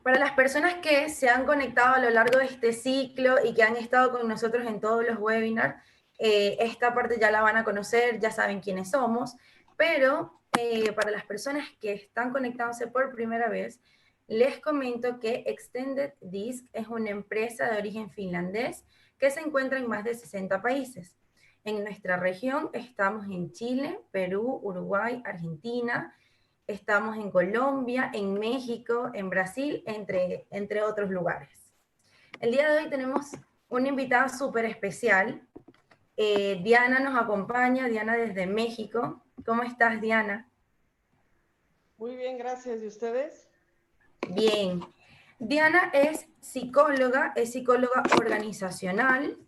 Para las personas que se han conectado a lo largo de este ciclo y que han estado con nosotros en todos los webinars, esta parte ya la van a conocer, ya saben quiénes somos, pero para las personas que están conectándose por primera vez, les comento que Extended Disc es una empresa de origen finlandés que se encuentra en más de 60 países. En nuestra región estamos en Chile, Perú, Uruguay, Argentina, estamos en Colombia, en México, en Brasil, entre otros lugares. El día de hoy tenemos una invitada súper especial. Diana nos acompaña, Diana desde México. ¿Cómo estás, Diana? Muy bien, gracias. ¿Y ustedes? Bien. Diana es psicóloga organizacional,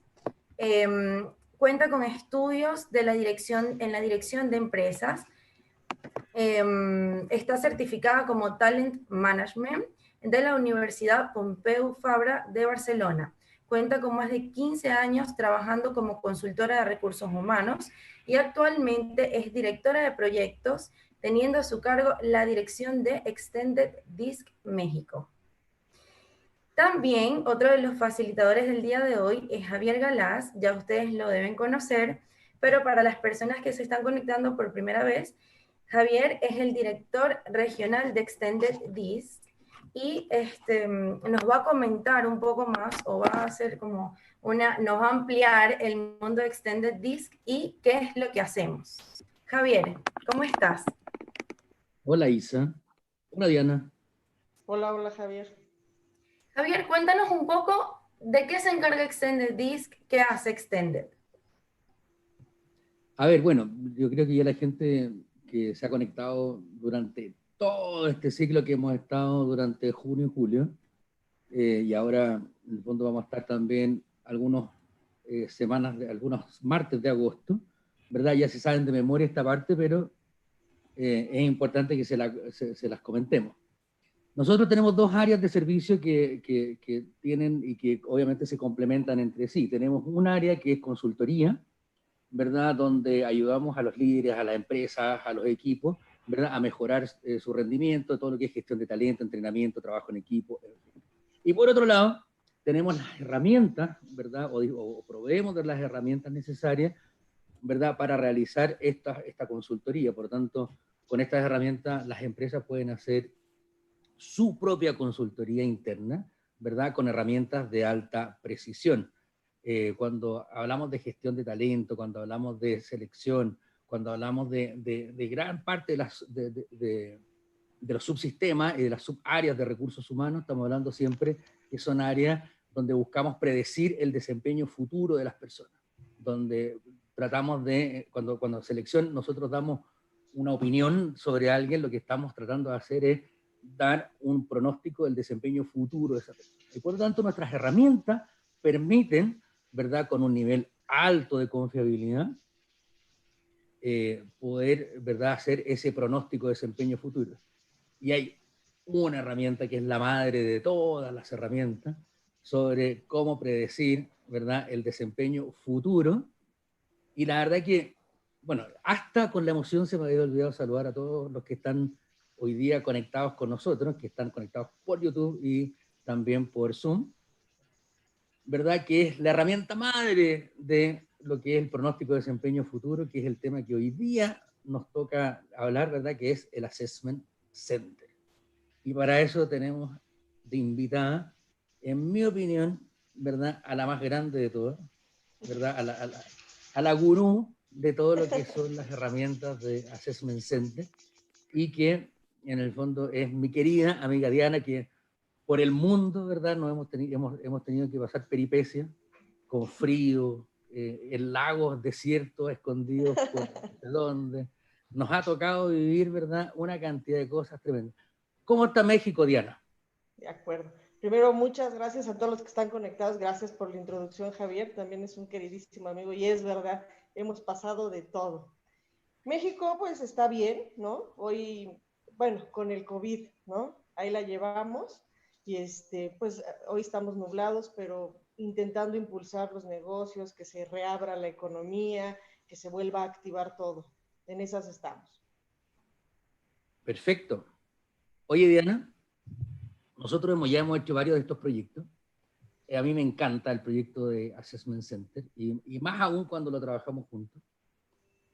cuenta con estudios de en la dirección de empresas, está certificada como Talent Management de la Universidad Pompeu Fabra de Barcelona. Cuenta con más de 15 años trabajando como consultora de recursos humanos y actualmente es directora de proyectos, teniendo a su cargo la dirección de Extended Disc México. También otro de los facilitadores del día de hoy es Javier Galás, ya ustedes lo deben conocer, pero para las personas que se están conectando por primera vez, Javier es el director regional de Extended Disc y nos va a comentar un poco más o va a hacer como nos va a ampliar el mundo de Extended Disc y qué es lo que hacemos. Javier, ¿cómo estás? Hola Isa. Hola Diana. Hola, hola Javier. Javier, cuéntanos un poco de qué se encarga Extended Disc, qué hace Extended. A ver, bueno, yo creo que ya la gente que se ha conectado durante todo este ciclo que hemos estado durante junio y julio, y ahora en el fondo vamos a estar también algunos algunos martes de agosto, ¿verdad? Ya se saben de memoria esta parte, pero es importante que se las comentemos. Nosotros tenemos dos áreas de servicio que tienen y que obviamente se complementan entre sí. Tenemos un área que es consultoría, ¿verdad? Donde ayudamos a los líderes, a las empresas, a los equipos, ¿verdad? A mejorar su rendimiento, todo lo que es gestión de talento, entrenamiento, trabajo en equipo. Y por otro lado, tenemos las herramientas, ¿verdad? O proveemos de las herramientas necesarias, ¿verdad? Para realizar esta consultoría. Por lo tanto, con estas herramientas las empresas pueden hacer su propia consultoría interna, ¿verdad? Con herramientas de alta precisión. Cuando hablamos de gestión de talento, cuando hablamos de selección, cuando hablamos de gran parte de los subsistemas y de las subáreas de recursos humanos, estamos hablando siempre que son áreas donde buscamos predecir el desempeño futuro de las personas, donde tratamos cuando selección nosotros damos una opinión sobre alguien, lo que estamos tratando de hacer es dar un pronóstico del desempeño futuro de esa persona. Y por lo tanto nuestras herramientas permiten, ¿verdad?, con un nivel alto de confiabilidad, poder, ¿verdad?, hacer ese pronóstico de desempeño futuro. Y hay una herramienta que es la madre de todas las herramientas sobre cómo predecir, ¿verdad?, el desempeño futuro. Y la verdad que, bueno, hasta con la emoción se me había olvidado saludar a todos los que están hoy día conectados con nosotros, que están conectados por YouTube y también por Zoom, ¿verdad? Que es la herramienta madre de lo que es el pronóstico de desempeño futuro, que es el tema que hoy día nos toca hablar, ¿verdad? Que es el Assessment Center. Y para eso tenemos de invitada, en mi opinión, ¿verdad?, a la más grande de todas, ¿verdad?, a la gurú de todo lo que son las herramientas de Assessment Center, y que en el fondo es mi querida amiga Diana, que por el mundo, ¿verdad?, hemos tenido que pasar peripecias con frío, en lagos desiertos, escondidos por donde nos ha tocado vivir, ¿verdad?, una cantidad de cosas tremendas. ¿Cómo está México, Diana? De acuerdo. Primero, muchas gracias a todos los que están conectados. Gracias por la introducción, Javier. También es un queridísimo amigo y es verdad, hemos pasado de todo. México, pues está bien, ¿no? Hoy, bueno, con el COVID, ¿no? Ahí la llevamos y pues hoy estamos nublados, pero intentando impulsar los negocios, que se reabra la economía, que se vuelva a activar todo. En esas estamos. Perfecto. Oye, Diana, nosotros ya hemos hecho varios de estos proyectos. A mí me encanta el proyecto de Assessment Center, y más aún cuando lo trabajamos juntos.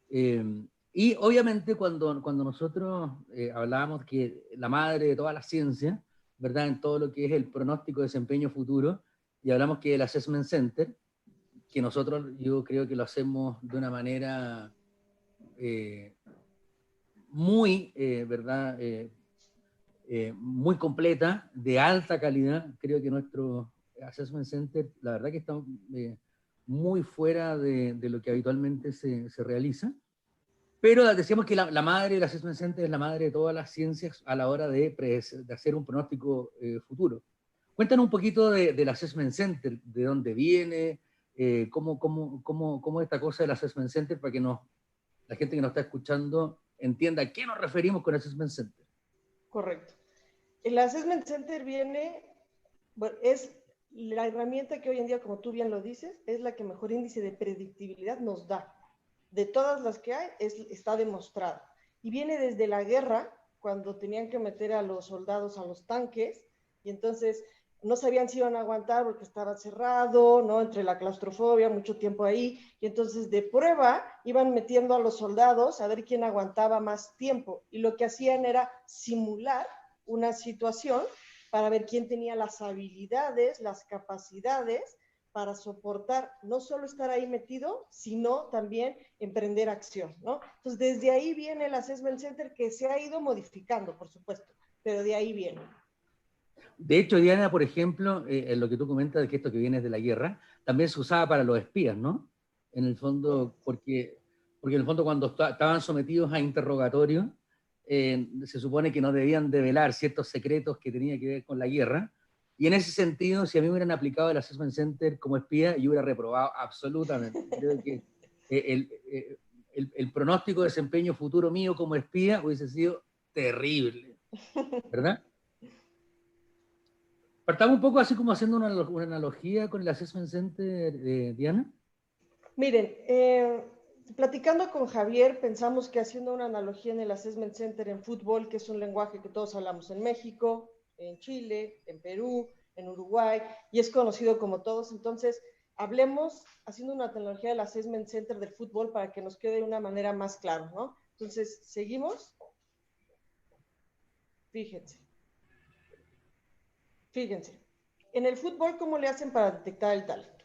Y obviamente cuando nosotros hablábamos que la madre de toda la ciencia, ¿verdad? En todo lo que es el pronóstico de desempeño futuro, y hablamos que el Assessment Center, que nosotros yo creo que lo hacemos de una manera muy, ¿verdad? Muy completa, de alta calidad. Creo que nuestro Assessment Center, la verdad que está muy fuera de lo que habitualmente se realiza. Pero decíamos que la madre del Assessment Center es la madre de todas las ciencias a la hora de hacer un pronóstico futuro. Cuéntanos un poquito del Assessment Center, de dónde viene, cómo esta cosa del Assessment Center, para que la gente que nos está escuchando entienda a qué nos referimos con Assessment Center. Correcto. El Assessment Center bueno, es la herramienta que hoy en día, como tú bien lo dices, es la que mejor índice de predictibilidad nos da. De todas las que hay, está demostrado. Y viene desde la guerra, cuando tenían que meter a los soldados a los tanques, y entonces no sabían si iban a aguantar porque estaba cerrado, ¿no? Entre la claustrofobia, mucho tiempo ahí, y entonces de prueba iban metiendo a los soldados a ver quién aguantaba más tiempo, y lo que hacían era simular una situación para ver quién tenía las habilidades, las capacidades para soportar no solo estar ahí metido, sino también emprender acción, ¿no? Entonces, desde ahí viene el Assessment Center, que se ha ido modificando, por supuesto, pero de ahí viene. De hecho, Diana, por ejemplo, en lo que tú comentas de que esto que viene de la guerra, también se usaba para los espías, ¿no? En el fondo, porque en el fondo cuando estaban sometidos a interrogatorios, se supone que no debían develar ciertos secretos que tenían que ver con la guerra. Y en ese sentido, si a mí me hubieran aplicado el Assessment Center como espía, yo hubiera reprobado absolutamente. Creo que el pronóstico de desempeño futuro mío como espía hubiese sido terrible, ¿verdad? Partamos un poco así como haciendo una analogía con el Assessment Center, Diana. Miren, platicando con Javier, pensamos que haciendo una analogía en el Assessment Center en fútbol, que es un lenguaje que todos hablamos en México, en Chile, en Perú, en Uruguay, y es conocido como todos, entonces hablemos haciendo una analogía del Assessment Center del fútbol para que nos quede de una manera más clara, ¿no? Entonces, ¿seguimos? Fíjense. En el fútbol, ¿cómo le hacen para detectar el talento?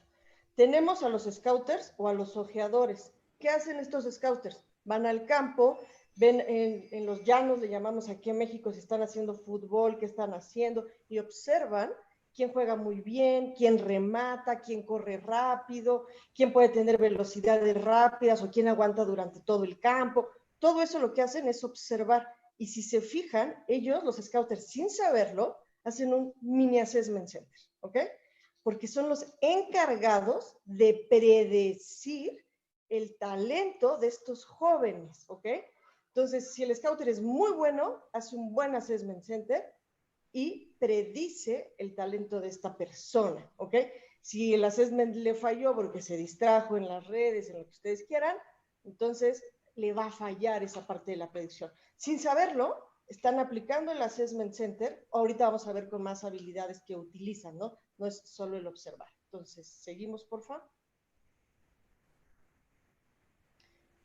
Tenemos a los scouters o a los ojeadores. ¿Qué hacen estos scouters? Van al campo, ven en los llanos, le llamamos aquí en México, si están haciendo fútbol, qué están haciendo, y observan quién juega muy bien, quién remata, quién corre rápido, quién puede tener velocidades rápidas o quién aguanta durante todo el campo. Todo eso lo que hacen es observar. Y si se fijan, ellos, los scouters, sin saberlo, hacen un mini assessment center, ¿ok? Porque son los encargados de predecir el talento de estos jóvenes, ¿ok? Entonces, si el scouter es muy bueno, hace un buen assessment center y predice el talento de esta persona, ¿ok? Si el assessment le falló porque se distrajo en las redes, en lo que ustedes quieran, entonces le va a fallar esa parte de la predicción. Sin saberlo, están aplicando el Assessment Center. Ahorita vamos a ver con más habilidades que utilizan, ¿no? No es solo el observar. Entonces, seguimos, por favor.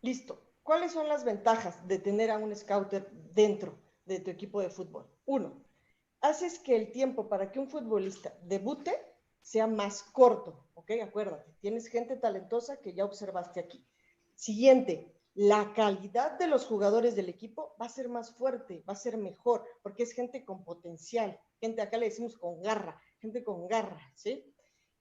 Listo. ¿Cuáles son las ventajas de tener a un scouter dentro de tu equipo de fútbol? Uno, haces que el tiempo para que un futbolista debute sea más corto, ¿ok? Acuérdate, tienes gente talentosa que ya observaste aquí. Siguiente, la calidad de los jugadores del equipo va a ser más fuerte, va a ser mejor, porque es gente con potencial, gente, acá le decimos con garra, gente con garra, ¿sí?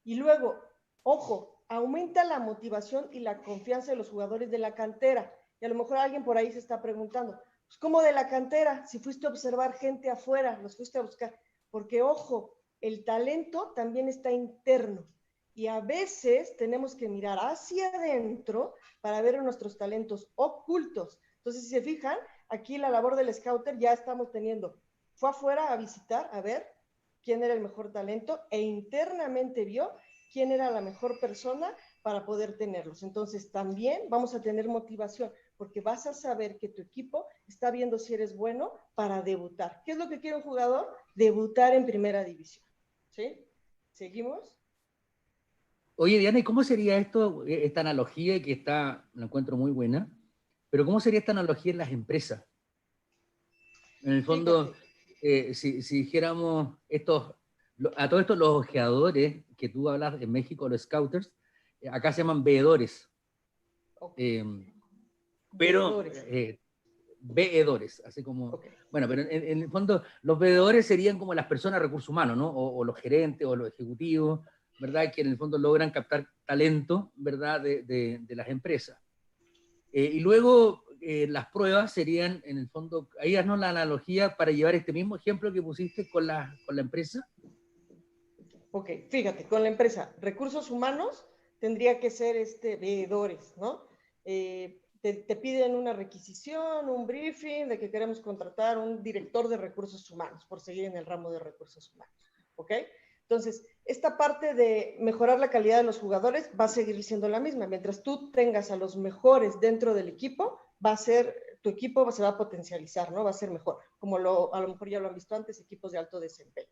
Y luego, ojo, aumenta la motivación y la confianza de los jugadores de la cantera. Y a lo mejor alguien por ahí se está preguntando, pues, ¿cómo de la cantera? Si fuiste a observar gente afuera, los fuiste a buscar. Porque, ojo, el talento también está interno. Y a veces tenemos que mirar hacia adentro para ver nuestros talentos ocultos. Entonces, si se fijan, aquí la labor del scouter ya estamos teniendo. Fue afuera a visitar, a ver quién era el mejor talento e internamente vio quién era la mejor persona para poder tenerlos. Entonces, también vamos a tener motivación, porque vas a saber que tu equipo está viendo si eres bueno para debutar. ¿Qué es lo que quiere un jugador? Debutar en primera división. ¿Sí? ¿Seguimos? Oye, Diana, ¿y cómo sería esto, esta analogía que la encuentro muy buena, pero cómo sería esta analogía en las empresas? En el fondo, si dijéramos a todos estos los ojeadores que tú hablas en México, los scouters, acá se llaman veedores. Okay. Pero Veedores. veedores, así como... Okay. Bueno, pero en el fondo los veedores serían como las personas de recursos humanos, ¿no? O los gerentes o los ejecutivos, ¿verdad? Que en el fondo logran captar talento, ¿verdad? De las empresas. Y luego las pruebas serían, en el fondo, ahí haznos la analogía para llevar este mismo ejemplo que pusiste con la empresa. Ok, fíjate, con la empresa, recursos humanos tendría que ser veedores, ¿no? Te piden una requisición, un briefing de que queremos contratar un director de recursos humanos, por seguir en el ramo de recursos humanos, ¿ok? Entonces, esta parte de mejorar la calidad de los jugadores va a seguir siendo la misma. Mientras tú tengas a los mejores dentro del equipo, tu equipo se va a potencializar, ¿no? Va a ser mejor, como a lo mejor ya lo han visto antes, equipos de alto desempeño.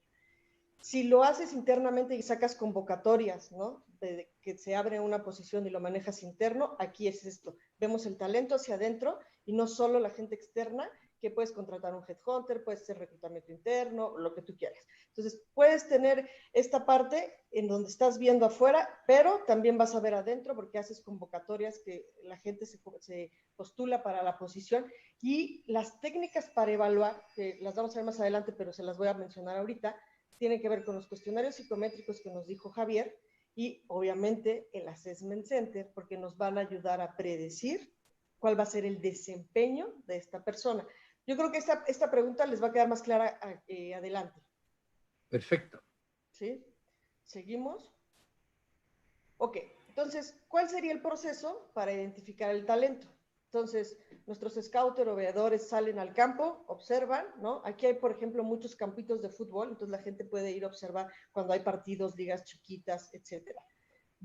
Si lo haces internamente y sacas convocatorias, ¿no? De que se abre una posición y lo manejas interno, aquí es esto. Vemos el talento hacia adentro y no solo la gente externa, que puedes contratar un headhunter, puedes hacer reclutamiento interno, lo que tú quieras. Entonces, puedes tener esta parte en donde estás viendo afuera, pero también vas a ver adentro porque haces convocatorias que la gente se postula para la posición y las técnicas para evaluar, que las vamos a ver más adelante, pero se las voy a mencionar ahorita, tiene que ver con los cuestionarios psicométricos que nos dijo Javier y obviamente el Assessment Center, porque nos van a ayudar a predecir cuál va a ser el desempeño de esta persona. Yo creo que esta pregunta les va a quedar más clara adelante. Perfecto. ¿Sí? ¿Seguimos? Ok, entonces, ¿cuál sería el proceso para identificar el talento? Entonces, nuestros scouters o veedores salen al campo, observan, ¿no? Aquí hay, por ejemplo, muchos campitos de fútbol, entonces la gente puede ir a observar cuando hay partidos, ligas chiquitas, etcétera.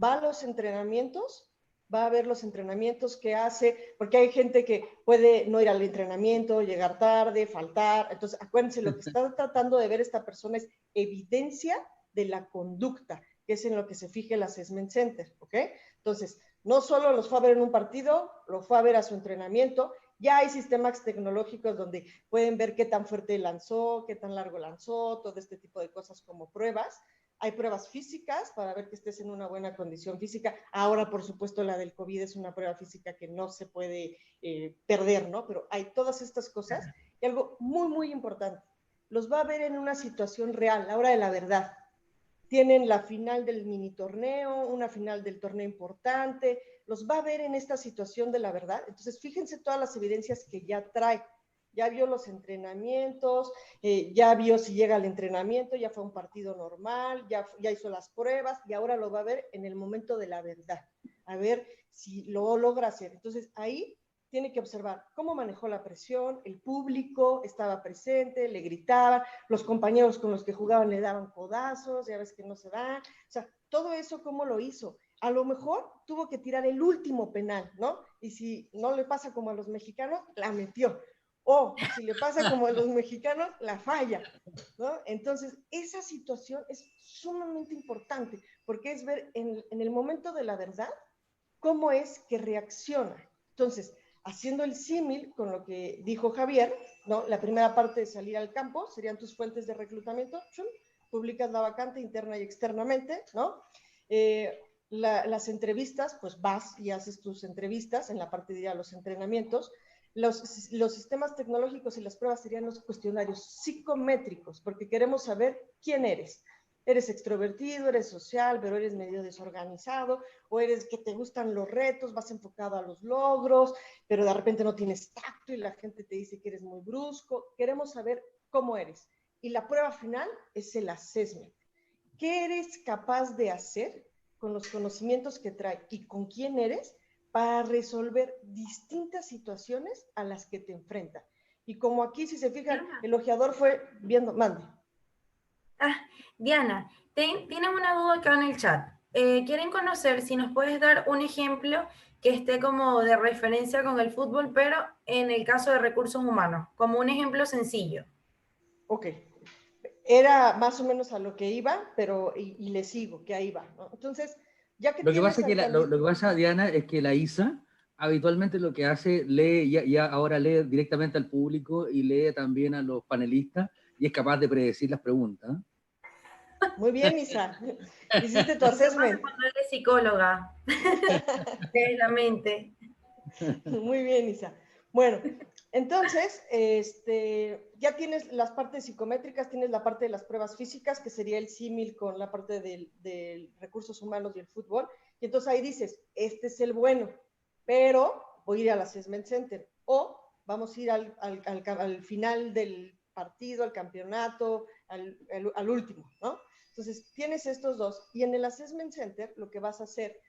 Va a los entrenamientos, va a ver los entrenamientos que hace, porque hay gente que puede no ir al entrenamiento, llegar tarde, faltar. Entonces, acuérdense, lo que está tratando de ver esta persona es evidencia de la conducta, que es en lo que se fija el Assessment Center, ¿ok? Entonces, no solo los fue a ver en un partido, lo fue a ver a su entrenamiento. Ya hay sistemas tecnológicos donde pueden ver qué tan fuerte lanzó, qué tan largo lanzó, todo este tipo de cosas como pruebas. Hay pruebas físicas para ver que estés en una buena condición física. Ahora, por supuesto, la del COVID es una prueba física que no se puede perder, ¿no? Pero hay todas estas cosas. Y algo muy, muy importante, los va a ver en una situación real, la hora de la verdad. Tienen la final del mini torneo, una final del torneo importante, los va a ver en esta situación de la verdad. Entonces, fíjense todas las evidencias que ya trae. Ya vio los entrenamientos, ya vio si llega al entrenamiento, ya fue un partido normal, ya hizo las pruebas y ahora lo va a ver en el momento de la verdad, a ver si lo logra hacer. Entonces, ahí tiene que observar cómo manejó la presión, el público estaba presente, le gritaban, los compañeros con los que jugaban le daban codazos, ya ves que no se dan, o sea, todo eso cómo lo hizo. A lo mejor tuvo que tirar el último penal, ¿no? Y si no le pasa como a los mexicanos, la metió. O si le pasa como a los mexicanos, la falla, ¿no? Entonces, esa situación es sumamente importante, porque es ver en el momento de la verdad cómo es que reacciona. Entonces, haciendo el símil con lo que dijo Javier, ¿no? La primera parte de salir al campo serían tus fuentes de reclutamiento, ¡chum! Publicas la vacante interna y externamente, ¿no? Las entrevistas, pues vas y haces tus entrevistas en la parte de los entrenamientos. Los sistemas tecnológicos y las pruebas serían los cuestionarios psicométricos, porque queremos saber quién eres. Eres extrovertido, eres social, pero eres medio desorganizado, o eres que te gustan los retos, vas enfocado a los logros, pero de repente no tienes tacto y la gente te dice que eres muy brusco. Queremos saber cómo eres. Y la prueba final es el assessment. ¿Qué eres capaz de hacer con los conocimientos que trae y con quién eres para resolver distintas situaciones a las que te enfrenta? Y como aquí, si se fijan, el ojeador fue viendo, mande. Diana, tienen una duda acá en el chat. Quieren conocer si nos puedes dar un ejemplo que esté como de referencia con el fútbol, pero en el caso de recursos humanos, como un ejemplo sencillo. Ok. Era más o menos a lo que iba, pero y le sigo, que ahí va, ¿no? Entonces, ya que Lo que tienes pasa, al candidato... lo que pasa, Diana, es que la ISA habitualmente lo que hace, lee, ya ahora lee directamente al público y lee también a los panelistas y es capaz de predecir las preguntas. Muy bien, Isa. Hiciste tu ¿Qué pasa assessment. cuando eres psicóloga? De la mente. Muy bien, Isa. Bueno, entonces, ya tienes las partes psicométricas, tienes la parte de las pruebas físicas, que sería el símil con la parte de recursos humanos y el fútbol. Y entonces ahí dices, este es el bueno, pero voy a ir al assessment center. O vamos a ir al final del partido, al campeonato, al último, ¿no? Entonces, tienes estos dos. Y en el assessment center, lo que vas a hacer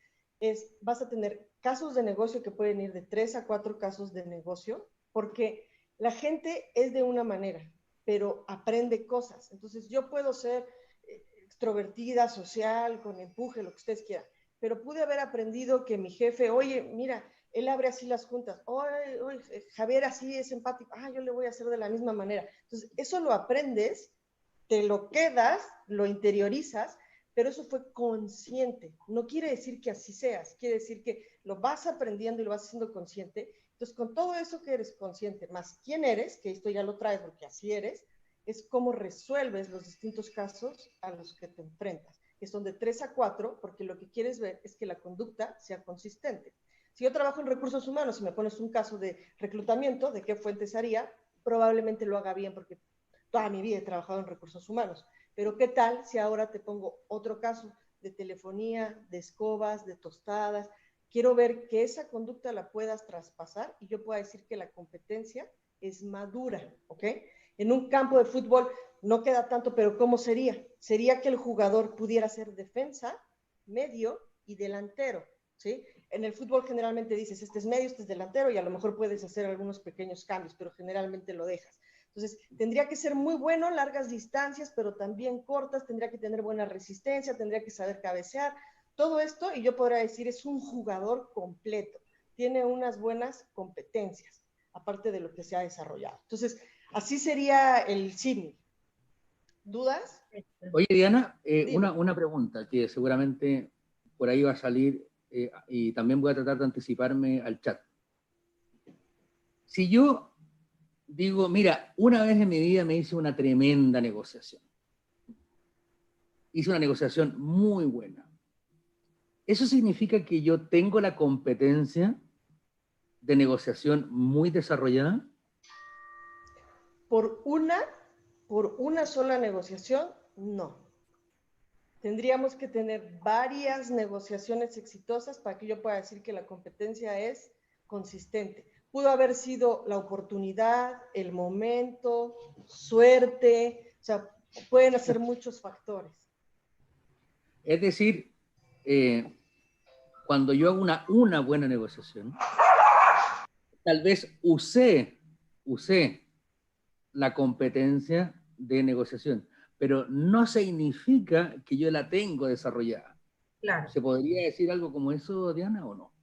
vas a tener casos de negocio que pueden ir de 3 a 4 casos de negocio, porque la gente es de una manera, pero aprende cosas. Entonces, yo puedo ser extrovertida, social, con empuje, lo que ustedes quieran, pero pude haber aprendido que mi jefe, oye, mira, él abre así las juntas, oye, Javier así es empático, yo le voy a hacer de la misma manera. Entonces, eso lo aprendes, te lo quedas, lo interiorizas, pero eso fue consciente. No quiere decir que así seas, quiere decir que lo vas aprendiendo y lo vas haciendo consciente. Entonces, con todo eso que eres consciente, más quién eres, que esto ya lo traes porque así eres, es cómo resuelves los distintos casos a los que te enfrentas, que son de 3 a 4, porque lo que quieres ver es que la conducta sea consistente. Si yo trabajo en recursos humanos y me pones un caso de reclutamiento, ¿de qué fuentes haría? Probablemente lo haga bien porque toda mi vida he trabajado en recursos humanos. Pero ¿qué tal si ahora te pongo otro caso de telefonía, de escobas, de tostadas? Quiero ver que esa conducta la puedas traspasar y yo pueda decir que la competencia es madura, ¿ok? En un campo de fútbol no queda tanto, pero ¿cómo sería? Sería que el jugador pudiera ser defensa, medio y delantero, ¿sí? En el fútbol generalmente dices, este es medio, este es delantero, y a lo mejor puedes hacer algunos pequeños cambios, pero generalmente lo dejas. Entonces, tendría que ser muy bueno, largas distancias, pero también cortas, tendría que tener buena resistencia, tendría que saber cabecear, todo esto, y yo podría decir, es un jugador completo, tiene unas buenas competencias, aparte de lo que se ha desarrollado. Entonces, así sería el símil. ¿Dudas? Oye, Diana, Dime. una pregunta que seguramente por ahí va a salir y también voy a tratar de anticiparme al chat. Si yo digo, mira, una vez en mi vida me hice una tremenda negociación. Hice una negociación muy buena. ¿Eso significa que yo tengo la competencia de negociación muy desarrollada? Por una sola negociación, no. Tendríamos que tener varias negociaciones exitosas para que yo pueda decir que la competencia es consistente. Pudo haber sido la oportunidad, el momento, suerte, o sea, pueden ser muchos factores. Es decir, cuando yo hago una buena negociación, tal vez usé la competencia de negociación, pero no significa que yo la tengo desarrollada. Claro. ¿Se podría decir algo como eso, Diana, o no?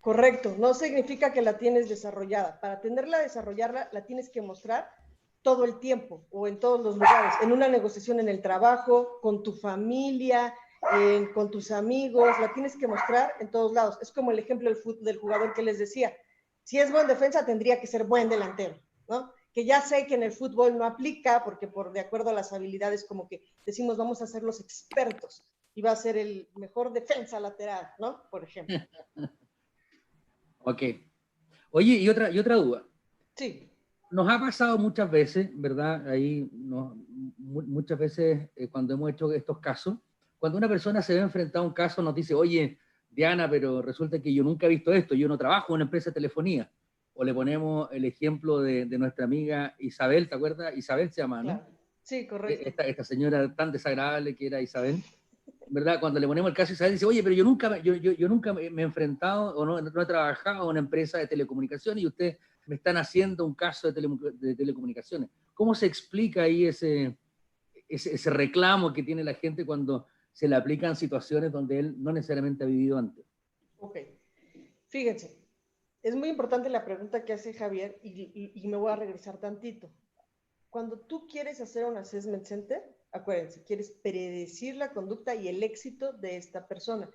Correcto, no significa que la tienes desarrollada. Para tenerla desarrollarla, la tienes que mostrar todo el tiempo o en todos los lugares, en una negociación en el trabajo, con tu familia, con tus amigos, la tienes que mostrar en todos lados. Es como el ejemplo del jugador que les decía. Si es buen defensa, tendría que ser buen delantero, ¿no? Que ya sé que en el fútbol no aplica, porque de acuerdo a las habilidades, como que decimos, vamos a ser los expertos, y va a ser el mejor defensa lateral, ¿no? Por ejemplo. Ok. Oye, y otra duda. Sí. Nos ha pasado muchas veces, ¿verdad? Ahí muchas veces cuando hemos hecho estos casos, cuando una persona se ve enfrentada a un caso nos dice, oye, Diana, pero resulta que yo nunca he visto esto, yo no trabajo en una empresa de telefonía. O le ponemos el ejemplo de nuestra amiga Isabel, ¿te acuerdas? Isabel se llama, ¿no? Claro. Sí, correcto. Esta señora tan desagradable que era Isabel, ¿verdad? Cuando le ponemos el caso a Isabel, dice, oye, pero yo nunca me he enfrentado o no he trabajado en una empresa de telecomunicaciones y ustedes me están haciendo un caso de telecomunicaciones. ¿Cómo se explica ahí ese reclamo que tiene la gente cuando se le aplican situaciones donde él no necesariamente ha vivido antes. Ok, fíjense, es muy importante la pregunta que hace Javier y me voy a regresar tantito. Cuando tú quieres hacer un assessment center, acuérdense, quieres predecir la conducta y el éxito de esta persona.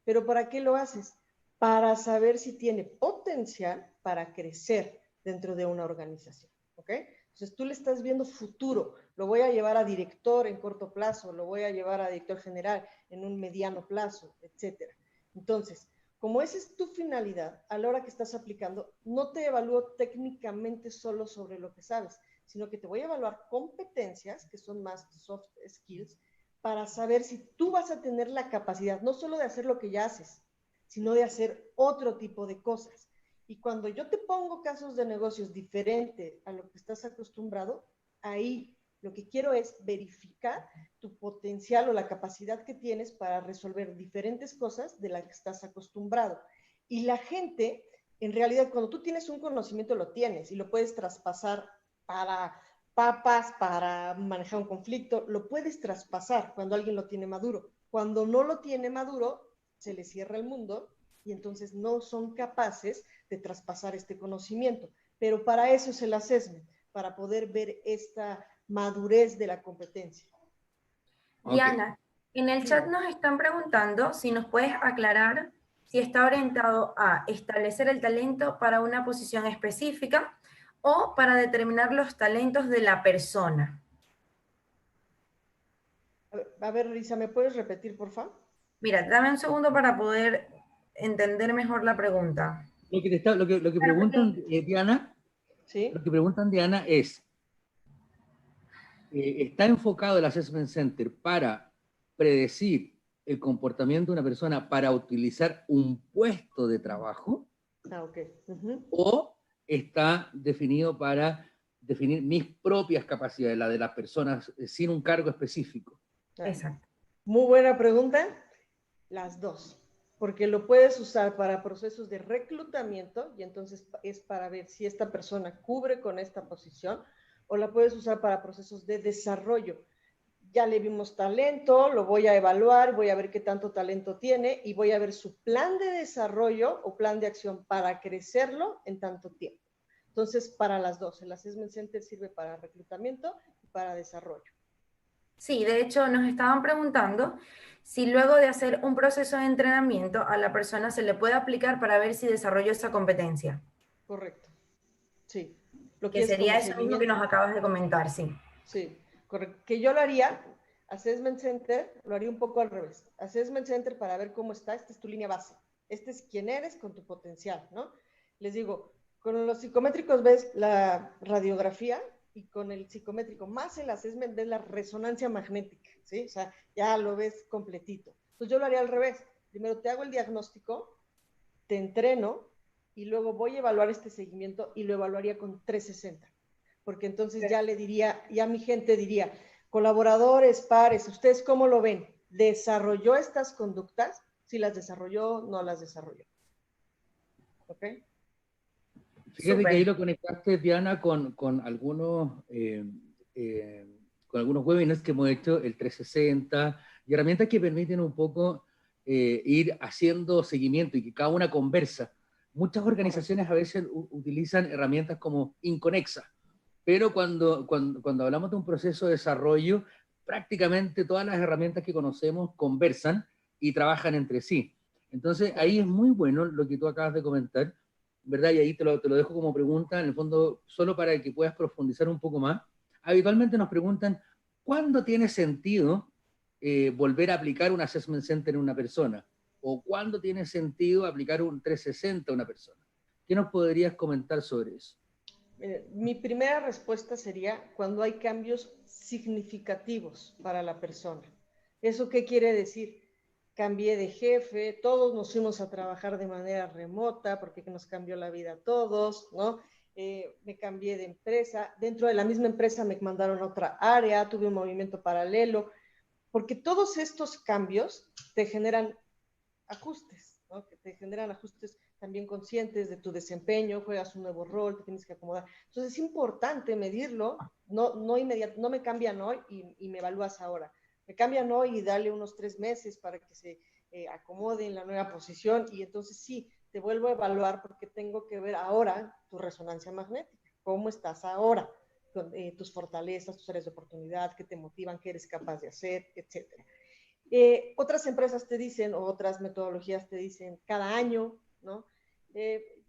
¿Pero para qué lo haces? Para saber si tiene potencial para crecer dentro de una organización, ¿ok? Entonces tú le estás viendo futuro, lo voy a llevar a director en corto plazo, lo voy a llevar a director general en un mediano plazo, etcétera. Entonces, como esa es tu finalidad, a la hora que estás aplicando, no te evalúo técnicamente solo sobre lo que sabes, sino que te voy a evaluar competencias, que son más soft skills, para saber si tú vas a tener la capacidad, no solo de hacer lo que ya haces, sino de hacer otro tipo de cosas. Y cuando yo te pongo casos de negocios diferentes a lo que estás acostumbrado, ahí lo que quiero es verificar tu potencial o la capacidad que tienes para resolver diferentes cosas de las que estás acostumbrado. Y la gente, en realidad, cuando tú tienes un conocimiento, lo tienes y lo puedes traspasar para papas, para manejar un conflicto, lo puedes traspasar cuando alguien lo tiene maduro. Cuando no lo tiene maduro, se le cierra el mundo y entonces no son capaces de traspasar este conocimiento. Pero para eso es el assessment, para poder ver esta madurez de la competencia. Diana, en el chat nos están preguntando si nos puedes aclarar si está orientado a establecer el talento para una posición específica o para determinar los talentos de la persona. A ver, Risa, ¿me puedes repetir, por favor? Mira, dame un segundo para poder entender mejor la pregunta. Lo que preguntan, Diana, ¿Sí? lo que preguntan, Diana, es, ¿está enfocado el Assessment Center para predecir el comportamiento de una persona para utilizar un puesto de trabajo? Ah, ok. ¿O está definido para definir mis propias capacidades, la de las personas, sin un cargo específico? Exacto. Muy buena pregunta. Las dos. Porque lo puedes usar para procesos de reclutamiento y entonces es para ver si esta persona cubre con esta posición, o la puedes usar para procesos de desarrollo. Ya le vimos talento, lo voy a evaluar, voy a ver qué tanto talento tiene y voy a ver su plan de desarrollo o plan de acción para crecerlo en tanto tiempo. Entonces, para las dos, el Assessment Center sirve para reclutamiento y para desarrollo. Sí, de hecho nos estaban preguntando si luego de hacer un proceso de entrenamiento a la persona se le puede aplicar para ver si desarrolló esa competencia. Correcto. Sí. Lo Que es como sería eso mismo que seguimiento. nos acabas de comentar, sí. Sí, correcto. Que yo lo haría, Assessment Center, lo haría un poco al revés. Assessment Center para ver cómo está, esta es tu línea base. Este es quién eres con tu potencial, ¿no? Les digo, con los psicométricos ves la radiografía y con el psicométrico más el assessment ves la resonancia magnética, ¿sí? O sea, ya lo ves completito. Entonces yo lo haría al revés. Primero te hago el diagnóstico, te entreno y luego voy a evaluar este seguimiento y lo evaluaría con 360. Porque entonces ya le diría, ya mi gente diría, colaboradores, pares, ¿ustedes cómo lo ven? ¿Desarrolló estas conductas? Si las desarrolló, no las desarrolló. ¿Ok? Fíjate que ahí lo conectaste, Diana, con algunos webinars que hemos hecho, el 360, y herramientas que permiten un poco ir haciendo seguimiento y que cada una conversa. Muchas organizaciones a veces utilizan herramientas como inconexas, pero cuando hablamos de un proceso de desarrollo, prácticamente todas las herramientas que conocemos conversan y trabajan entre sí. Entonces, ahí es muy bueno lo que tú acabas de comentar, ¿verdad? Y ahí te lo dejo como pregunta, en el fondo, solo para que puedas profundizar un poco más. Habitualmente nos preguntan, ¿cuándo tiene sentido volver a aplicar un Assessment Center en una persona? ¿O cuándo tiene sentido aplicar un 360 a una persona? ¿Qué nos podrías comentar sobre eso? Mi primera respuesta sería cuando hay cambios significativos para la persona. ¿Eso qué quiere decir? Cambié de jefe, todos nos fuimos a trabajar de manera remota porque nos cambió la vida a todos, ¿no? Me cambié de empresa, dentro de la misma empresa me mandaron a otra área, tuve un movimiento paralelo, porque todos estos cambios te generan ajustes, ¿no? Que te generan ajustes también conscientes de tu desempeño, juegas un nuevo rol, te tienes que acomodar. Entonces es importante medirlo, no me cambian hoy y me evalúas ahora. Me cambian hoy y dale unos 3 meses para que se acomode en la nueva posición y entonces sí, te vuelvo a evaluar porque tengo que ver ahora tu resonancia magnética, cómo estás ahora, con, tus fortalezas, tus áreas de oportunidad, qué te motivan, qué eres capaz de hacer, etcétera. Otras empresas te dicen, o otras metodologías te dicen cada año, ¿no?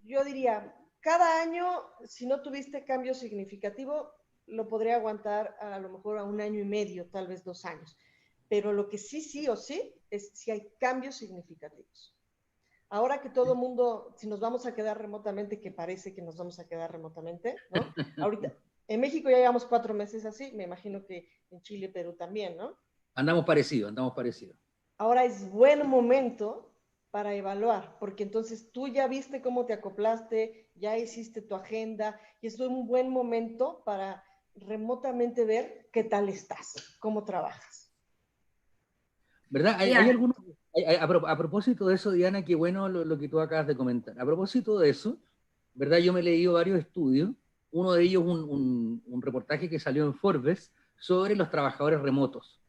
Yo diría, cada año, si no tuviste cambio significativo, lo podría aguantar a lo mejor a 1 año y medio, tal vez 2 años. Pero lo que sí, sí o sí, es si hay cambios significativos. Ahora que todo el mundo, si nos vamos a quedar remotamente, que parece que nos vamos a quedar remotamente, ¿no? Ahorita, en México ya llevamos 4 meses así, me imagino que en Chile, Perú también, ¿no? Andamos parecidos, andamos parecidos. Ahora es buen momento para evaluar, porque entonces tú ya viste cómo te acoplaste, ya hiciste tu agenda, y es un buen momento para remotamente ver qué tal estás, cómo trabajas. ¿Verdad? Hay algunos, a propósito de eso, Diana, qué bueno lo que tú acabas de comentar. A propósito de eso, ¿verdad? Yo me he leído varios estudios, uno de ellos un reportaje que salió en Forbes sobre los trabajadores remotos.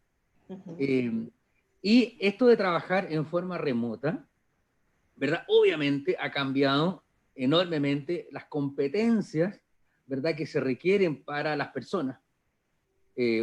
Y esto de trabajar en forma remota, ¿verdad? Obviamente ha cambiado enormemente las competencias, ¿verdad? Que se requieren para las personas.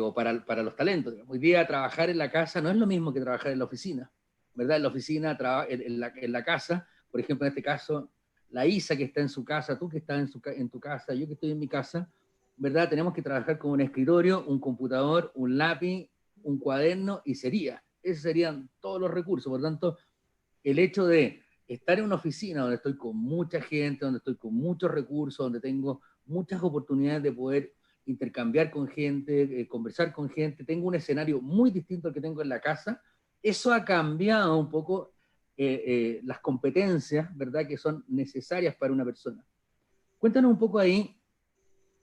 O para los talentos. Hoy día trabajar en la casa no es lo mismo que trabajar en la oficina, ¿verdad? En la oficina, en la casa, por ejemplo, en este caso, la Isa que está en su casa, tú que estás en tu casa, yo que estoy en mi casa, ¿verdad? Tenemos que trabajar con un escritorio, un computador, un lápiz, un cuaderno y sería. Esos serían todos los recursos. Por tanto, el hecho de estar en una oficina donde estoy con mucha gente, donde estoy con muchos recursos, donde tengo muchas oportunidades de poder intercambiar con gente, conversar con gente, tengo un escenario muy distinto al que tengo en la casa, eso ha cambiado un poco las competencias, ¿verdad?, que son necesarias para una persona. Cuéntanos un poco ahí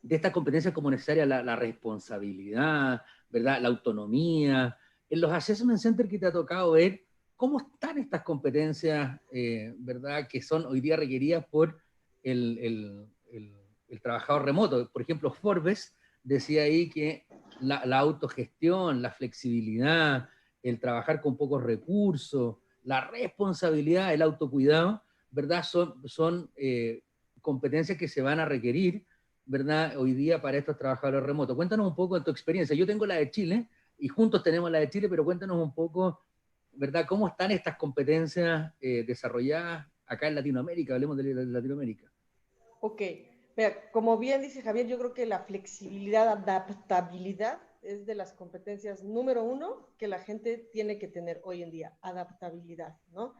de estas competencias como necesaria la responsabilidad, ¿verdad?, la autonomía. En los assessment centers que te ha tocado ver, ¿cómo están estas competencias, ¿verdad?, que son hoy día requeridas por el trabajador remoto? Por ejemplo, Forbes decía ahí que la autogestión, la flexibilidad, el trabajar con pocos recursos, la responsabilidad, el autocuidado, ¿verdad?, son competencias que se van a requerir, ¿verdad?, hoy día para estos trabajadores remotos. Cuéntanos un poco de tu experiencia. Yo tengo la de Chile y juntos tenemos la de Chile, pero cuéntanos un poco, ¿verdad?, cómo están estas competencias desarrolladas acá en Latinoamérica. Hablemos de Latinoamérica. Ok, mira, como bien dice Javier, yo creo que la flexibilidad, adaptabilidad es de las competencias número 1 que la gente tiene que tener hoy en día, adaptabilidad, ¿no?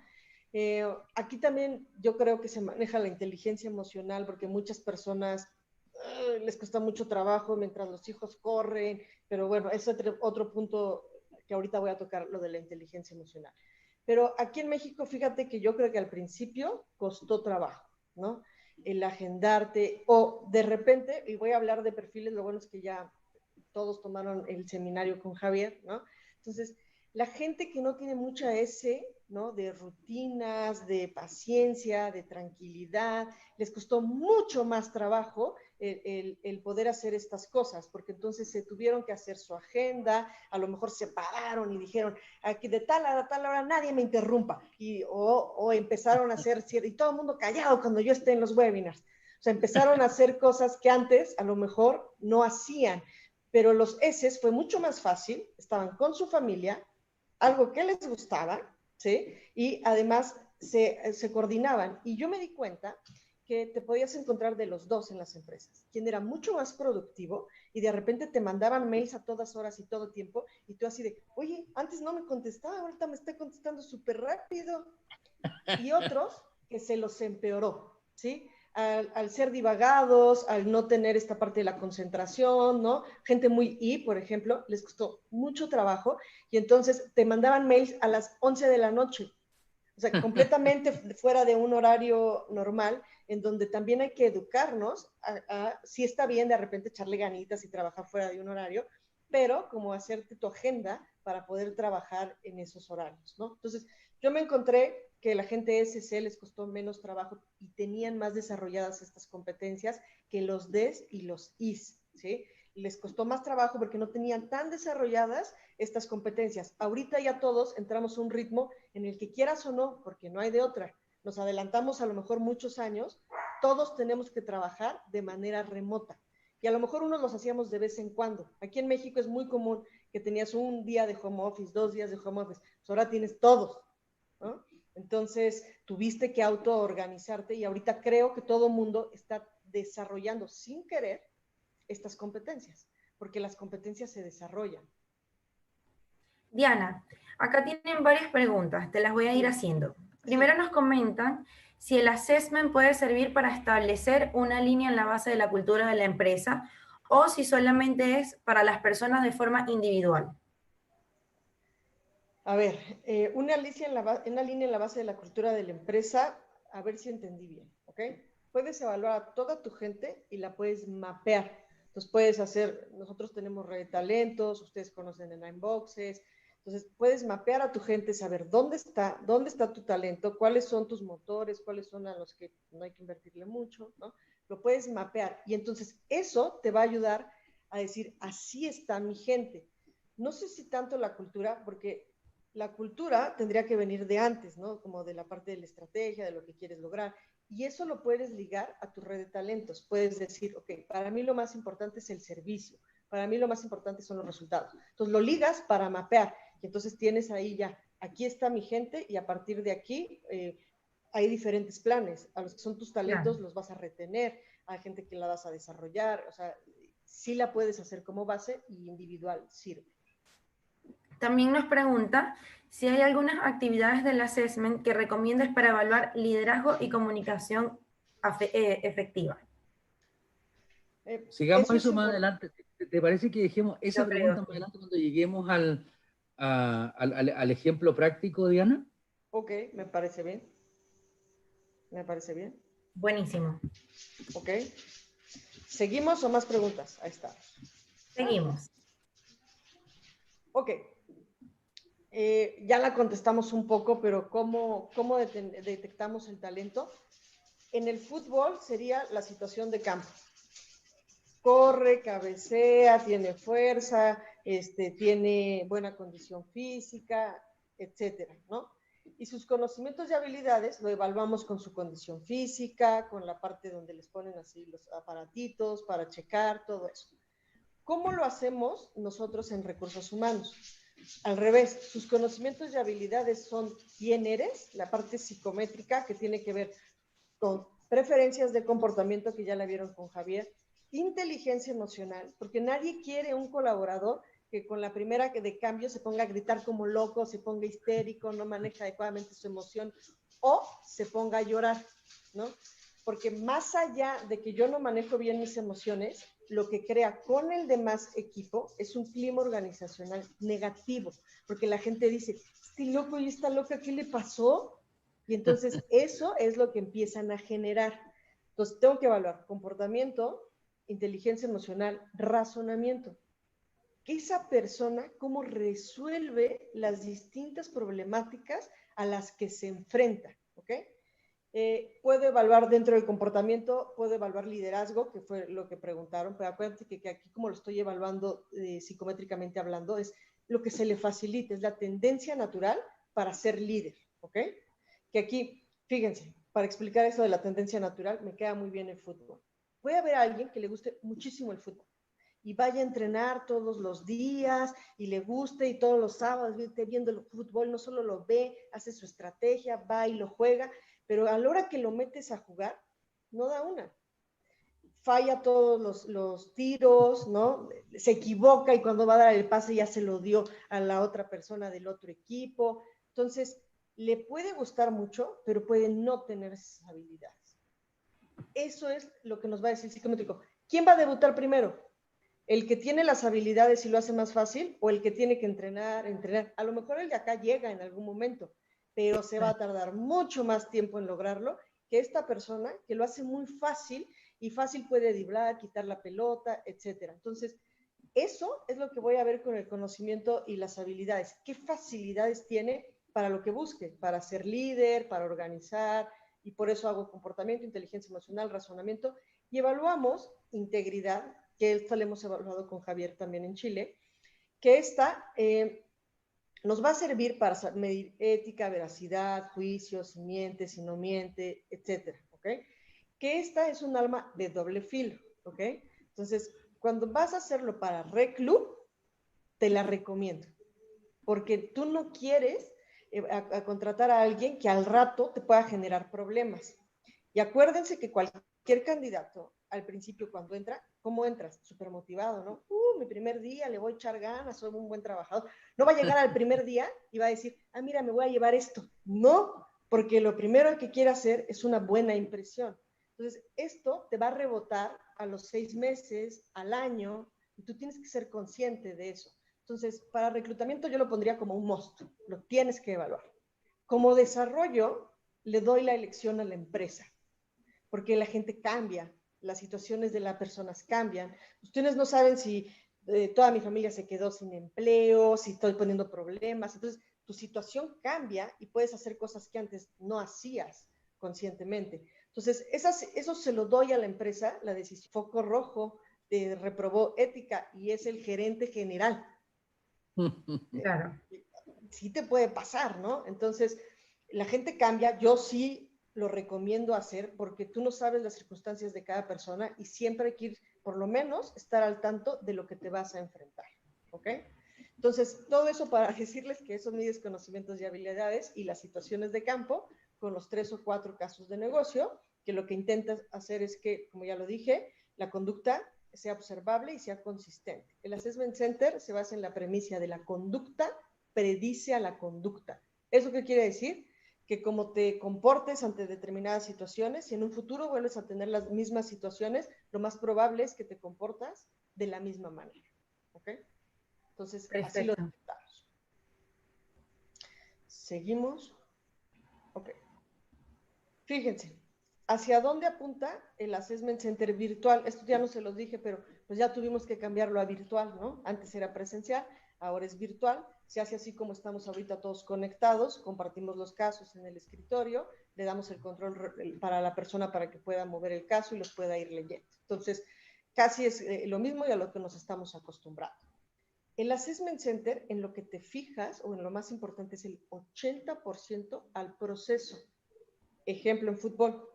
Aquí también yo creo que se maneja la inteligencia emocional porque muchas personas les cuesta mucho trabajo mientras los hijos corren, pero bueno, es otro punto que ahorita voy a tocar, lo de la inteligencia emocional. Pero aquí en México, fíjate que yo creo que al principio costó trabajo, ¿no? El agendarte, o de repente, y voy a hablar de perfiles, lo bueno es que ya todos tomaron el seminario con Javier, ¿no? Entonces, la gente que no tiene mucha ¿no? De rutinas, de paciencia, de tranquilidad, les costó mucho más trabajo el poder hacer estas cosas, porque entonces se tuvieron que hacer su agenda, a lo mejor se pararon y dijeron, aquí de tal a tal hora nadie me interrumpa, o empezaron a hacer, y todo el mundo callado cuando yo esté en los webinars. O sea, empezaron a hacer cosas que antes a lo mejor no hacían, pero los S's fue mucho más fácil, estaban con su familia, algo que les gustaba, ¿sí? Y además se coordinaban. Y yo me di cuenta que te podías encontrar de los dos en las empresas, quien era mucho más productivo y de repente te mandaban mails a todas horas y todo tiempo y tú así de, oye, antes no me contestaba, ahorita me está contestando súper rápido. Y otros que se los empeoró, ¿sí? Al ser divagados, al no tener esta parte de la concentración, ¿no? Gente muy por ejemplo, les costó mucho trabajo y entonces te mandaban mails a las 11 de la noche, o sea, completamente fuera de un horario normal, en donde también hay que educarnos sí está bien de repente echarle ganitas y trabajar fuera de un horario, pero como hacerte tu agenda para poder trabajar en esos horarios, ¿no? Entonces, yo me encontré que la gente SC les costó menos trabajo y tenían más desarrolladas estas competencias que los Ds y los Is, ¿sí? les costó más trabajo porque no tenían tan desarrolladas estas competencias. Ahorita ya todos entramos a un ritmo en el que quieras o no, porque no hay de otra, nos adelantamos a lo mejor muchos años, todos tenemos que trabajar de manera remota. Y a lo mejor unos los hacíamos de vez en cuando. Aquí en México es muy común que tenías un día de home office, 2 días de home office, pues ahora tienes todos, ¿no? Entonces tuviste que autoorganizarte y ahorita creo que todo el mundo está desarrollando sin querer estas competencias, porque las competencias se desarrollan. Diana, acá tienen varias preguntas, te las voy a ir haciendo. Primero nos comentan si el assessment puede servir para establecer una línea en la base de la cultura de la empresa o si solamente es para las personas de forma individual. A ver, una línea en la base de la cultura de la empresa, a ver si entendí bien, ¿ok? Puedes evaluar a toda tu gente y la puedes mapear. Entonces puedes hacer, nosotros tenemos red de talentos, ustedes conocen en Inboxes, entonces puedes mapear a tu gente, saber dónde está tu talento, cuáles son tus motores, cuáles son a los que no hay que invertirle mucho, ¿no? Lo puedes mapear y entonces eso te va a ayudar a decir, así está mi gente. No sé si tanto la cultura, porque la cultura tendría que venir de antes, ¿no? Como de la parte de la estrategia, de lo que quieres lograr. Y eso lo puedes ligar a tu red de talentos. Puedes decir, ok, para mí lo más importante es el servicio. Para mí lo más importante son los resultados. Entonces lo ligas para mapear. Y entonces tienes ahí ya, aquí está mi gente y a partir de aquí hay diferentes planes. A los que son tus talentos los vas a retener, hay gente que la vas a desarrollar. O sea, sí la puedes hacer como base y individual sirve. También nos pregunta si hay algunas actividades del assessment que recomiendes para evaluar liderazgo y comunicación efectiva. Sigamos eso más adelante. ¿Te parece que dejemos esa pregunta más adelante cuando lleguemos al ejemplo práctico, Diana? Ok, me parece bien. Me parece bien. Buenísimo. Ok. ¿Seguimos o más preguntas? Ahí está. Seguimos. Ok. Ya la contestamos un poco, pero ¿cómo detectamos el talento? En el fútbol sería la situación de campo. Corre, cabecea, tiene fuerza, tiene buena condición física, etcétera, ¿no? Y sus conocimientos y habilidades lo evaluamos con su condición física, con la parte donde les ponen así los aparatitos para checar, todo eso. ¿Cómo lo hacemos nosotros en recursos humanos? Al revés, sus conocimientos y habilidades son quién eres, la parte psicométrica que tiene que ver con preferencias de comportamiento que ya la vieron con Javier, inteligencia emocional, porque nadie quiere un colaborador que con la primera de cambio se ponga a gritar como loco, se ponga histérico, no maneja adecuadamente su emoción o se ponga a llorar, ¿no? Porque más allá de que yo no manejo bien mis emociones, lo que crea con el demás equipo es un clima organizacional negativo, porque la gente dice, este loco y esta loca, ¿qué le pasó? Y entonces eso es lo que empiezan a generar. Entonces tengo que evaluar comportamiento, inteligencia emocional, razonamiento. Esa persona, cómo resuelve las distintas problemáticas a las que se enfrenta, ¿ok? Puedo evaluar dentro del comportamiento, puedo evaluar liderazgo, que fue lo que preguntaron, pero acuérdense que aquí como lo estoy evaluando psicométricamente hablando, es lo que se le facilita, es la tendencia natural para ser líder, ¿ok? Que aquí, fíjense, para explicar eso de la tendencia natural, me queda muy bien el fútbol. Puede haber a alguien que le guste muchísimo el fútbol y vaya a entrenar todos los días y le guste y todos los sábados esté viendo el fútbol, no solo lo ve, hace su estrategia, va y lo juega, pero a la hora que lo metes a jugar, no da una. Falla todos los tiros, ¿no? Se equivoca y cuando va a dar el pase ya se lo dio a la otra persona del otro equipo. Entonces, le puede gustar mucho, pero puede no tener esas habilidades. Eso es lo que nos va a decir el psicométrico. ¿Quién va a debutar primero? ¿El que tiene las habilidades y lo hace más fácil o el que tiene que entrenar? A lo mejor el de acá llega en algún momento, pero se va a tardar mucho más tiempo en lograrlo que esta persona que lo hace muy fácil y fácil puede driblar, quitar la pelota, etcétera. Entonces, eso es lo que voy a ver con el conocimiento y las habilidades. ¿Qué facilidades tiene para lo que busque? Para ser líder, para organizar, y por eso hago comportamiento, inteligencia emocional, razonamiento, y evaluamos integridad, que esta la hemos evaluado con Javier también en Chile, que esta nos va a servir para medir ética, veracidad, juicio, si miente, si no miente, etcétera, ¿ok? Que esta es un arma de doble filo, ¿ok? Entonces, cuando vas a hacerlo para Reclub, te la recomiendo, porque tú no quieres a contratar a alguien que al rato te pueda generar problemas. Y acuérdense que cualquier candidato, al principio cuando entra, ¿cómo entras? Súper motivado, ¿no? Mi primer día, le voy a echar ganas, soy un buen trabajador. No va a llegar al primer día y va a decir, mira, me voy a llevar esto. No, porque lo primero que quiere hacer es una buena impresión. Entonces, esto te va a rebotar a los 6 meses, al año, y tú tienes que ser consciente de eso. Entonces, para reclutamiento yo lo pondría como un must, lo tienes que evaluar. Como desarrollo, le doy la elección a la empresa, porque la gente cambia, las situaciones de las personas cambian. Ustedes no saben si toda mi familia se quedó sin empleo, si estoy poniendo problemas, entonces tu situación cambia y puedes hacer cosas que antes no hacías conscientemente. Entonces, eso se lo doy a la empresa, la decisión. Foco rojo, reprobó ética y es el gerente general. Claro. Sí te puede pasar, ¿no? Entonces, la gente cambia, yo sí lo recomiendo hacer porque tú no sabes las circunstancias de cada persona y siempre hay que ir, por lo menos, estar al tanto de lo que te vas a enfrentar, ¿ok? Entonces, todo eso para decirles que esos mides conocimientos y habilidades y las situaciones de campo con los 3 o 4 casos de negocio, que lo que intentas hacer es que, como ya lo dije, la conducta sea observable y sea consistente. El Assessment Center se basa en la premisa de la conducta predice a la conducta. ¿Eso qué quiere decir? Que como te comportes ante determinadas situaciones, si en un futuro vuelves a tener las mismas situaciones, lo más probable es que te comportas de la misma manera. ¿Ok? Entonces, Perfecto. así lo detectamos. Seguimos. Ok. Fíjense, ¿hacia dónde apunta el Assessment Center virtual? Esto ya no se los dije, pero pues ya tuvimos que cambiarlo a virtual, ¿no? Antes era presencial, ahora es virtual. Se hace así como estamos ahorita todos conectados, compartimos los casos en el escritorio, le damos el control para la persona para que pueda mover el caso y los pueda ir leyendo. Entonces, casi es lo mismo y a lo que nos estamos acostumbrando. El Assessment Center, en lo que te fijas, o en lo más importante, es el 80% al proceso. Ejemplo, en fútbol,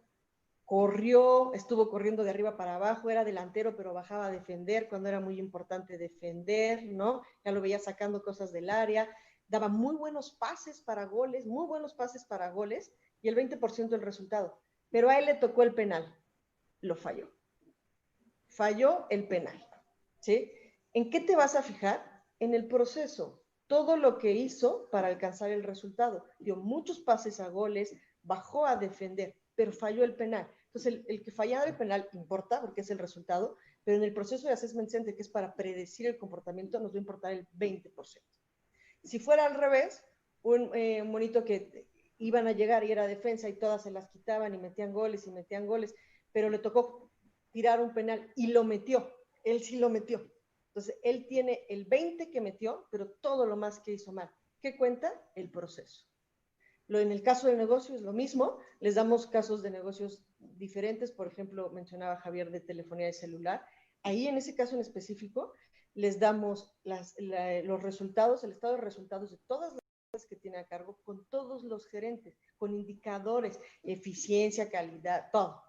estuvo corriendo de arriba para abajo, era delantero, pero bajaba a defender cuando era muy importante defender, ¿no? Ya lo veía sacando cosas del área, daba muy buenos pases para goles, y el 20% del resultado. Pero a él le tocó el penal, lo falló. Falló el penal, ¿sí? ¿En qué te vas a fijar? En el proceso, todo lo que hizo para alcanzar el resultado. Dio muchos pases a goles, bajó a defender, pero falló el penal. Entonces, el que fallara el penal importa porque es el resultado, pero en el proceso de Assessment Center, que es para predecir el comportamiento, nos va a importar el 20%. Si fuera al revés, un monito que iban a llegar y era defensa y todas se las quitaban y metían goles, pero le tocó tirar un penal y lo metió, él sí lo metió. Entonces, él tiene el 20 que metió, pero todo lo más que hizo mal. ¿Qué cuenta? El proceso. En el caso del negocio es lo mismo, les damos casos de negocios diferentes, por ejemplo, mencionaba Javier de telefonía de celular, ahí en ese caso en específico les damos los resultados, el estado de resultados de todas las cosas que tiene a cargo con todos los gerentes, con indicadores, eficiencia, calidad, todo.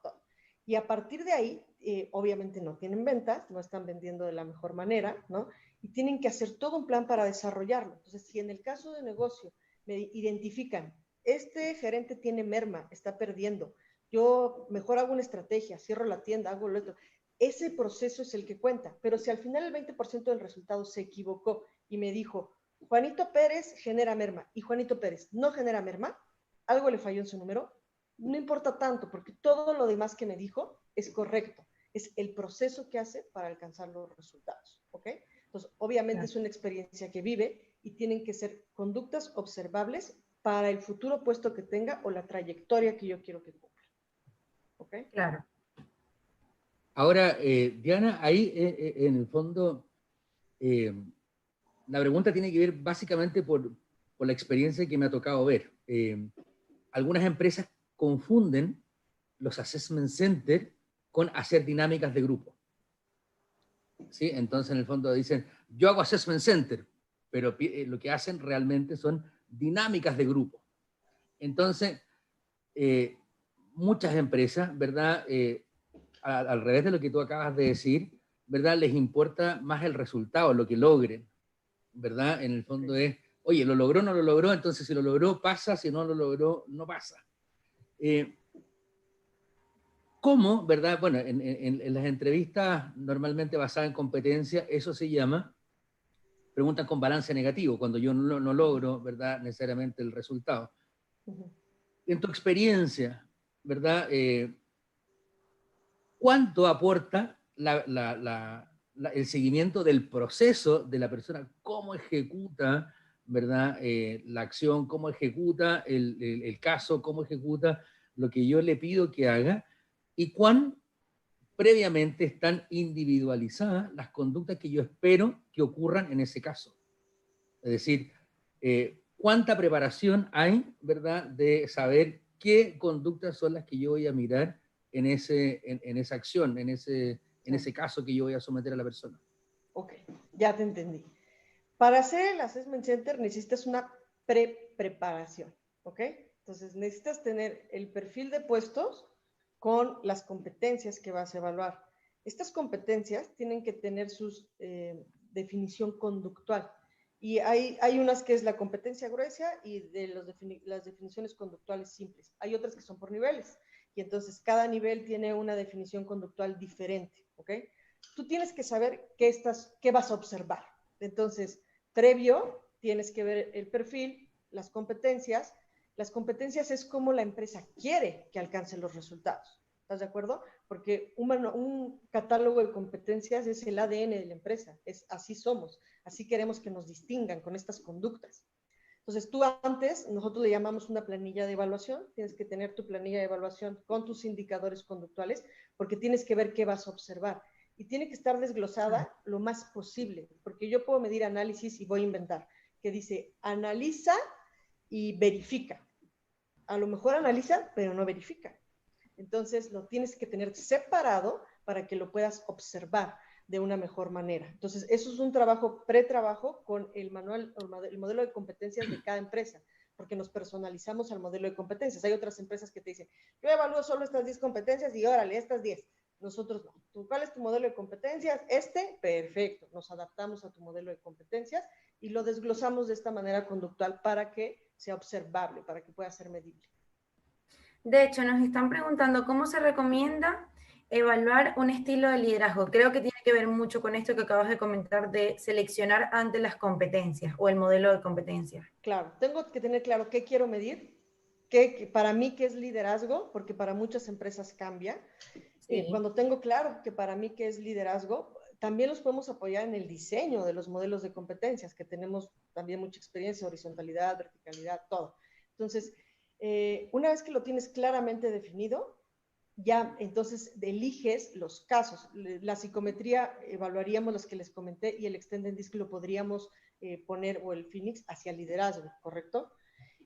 Y a partir de ahí, obviamente no tienen ventas, no están vendiendo de la mejor manera, ¿no? Y tienen que hacer todo un plan para desarrollarlo. Entonces, si en el caso de negocio me identifican, este gerente tiene merma, está perdiendo, yo mejor hago una estrategia, cierro la tienda, hago lo otro, ese proceso es el que cuenta. Pero si al final el 20% del resultado se equivocó y me dijo, Juanito Pérez genera merma y Juanito Pérez no genera merma, algo le falló en su número, no importa tanto, porque todo lo demás que me dijo es correcto. Es el proceso que hace para alcanzar los resultados, ¿ok? Entonces, obviamente es una experiencia que vive y tienen que ser conductas observables para el futuro puesto que tenga o la trayectoria que yo quiero que cumpla. ¿Ok? Claro. Ahora, Diana, ahí en el fondo, la pregunta tiene que ver básicamente por la experiencia que me ha tocado ver. Algunas empresas confunden los assessment centers con hacer dinámicas de grupo. ¿sí? Entonces, en el fondo dicen, yo hago assessment center, pero lo que hacen realmente son dinámicas de grupo. Entonces, muchas empresas, ¿verdad? Al revés de lo que tú acabas de decir, ¿verdad? Les importa más el resultado, lo que logren, ¿verdad? En el fondo es, oye, lo logró, no lo logró, entonces si lo logró, pasa, si no lo logró, no pasa. ¿Cómo, verdad? Bueno, en las entrevistas normalmente basadas en competencia, eso se llama preguntas con balance negativo, cuando yo no logro, ¿verdad? Necesariamente el resultado. En tu experiencia, ¿verdad? ¿Cuánto aporta el seguimiento del proceso de la persona? ¿Cómo ejecuta, ¿verdad? La acción, cómo ejecuta el caso, cómo ejecuta lo que yo le pido que haga, y cuán previamente están individualizadas las conductas que yo espero que ocurran en ese caso. Es decir, cuánta preparación hay, ¿verdad?, de saber qué conductas son las que yo voy a mirar en esa acción, en ese caso que yo voy a someter a la persona. Ok, ya te entendí. Para hacer el Assessment Center necesitas una preparación, ¿ok? Entonces necesitas tener el perfil de puestos con las competencias que vas a evaluar. Estas competencias tienen que tener su definición conductual. Y hay unas que es la competencia gruesa y de las definiciones conductuales simples. Hay otras que son por niveles. Y entonces cada nivel tiene una definición conductual diferente, ¿ok? Tú tienes que saber qué vas a observar. Entonces, previo, tienes que ver el perfil, las competencias. Las competencias es cómo la empresa quiere que alcance los resultados. ¿Estás de acuerdo? Porque un catálogo de competencias es el ADN de la empresa. Así somos. Así queremos que nos distingan con estas conductas. Entonces, tú antes, nosotros le llamamos una planilla de evaluación. Tienes que tener tu planilla de evaluación con tus indicadores conductuales porque tienes que ver qué vas a observar. Y tiene que estar desglosada lo más posible, porque yo puedo medir análisis y voy a inventar, que dice analiza y verifica. A lo mejor analiza, pero no verifica. Entonces lo tienes que tener separado para que lo puedas observar de una mejor manera. Entonces eso es un trabajo, pretrabajo con el modelo de competencias de cada empresa, porque nos personalizamos al modelo de competencias. Hay otras empresas que te dicen, yo evalúo solo estas 10 competencias y órale, estas 10. Nosotros no. ¿Cuál es tu modelo de competencias? Perfecto. Nos adaptamos a tu modelo de competencias y lo desglosamos de esta manera conductual para que sea observable, para que pueda ser medible. De hecho, nos están preguntando cómo se recomienda evaluar un estilo de liderazgo. Creo que tiene que ver mucho con esto que acabas de comentar de seleccionar ante las competencias o el modelo de competencias. Claro, tengo que tener claro qué quiero medir, para mí qué es liderazgo, porque para muchas empresas cambia. Sí. Cuando tengo claro que para mí qué es liderazgo, también los podemos apoyar en el diseño de los modelos de competencias, que tenemos también mucha experiencia, horizontalidad, verticalidad, todo. Entonces, una vez que lo tienes claramente definido, ya entonces eliges los casos. La psicometría evaluaríamos los que les comenté y el Extended DISC lo podríamos poner, o el Phoenix, hacia liderazgo, ¿correcto?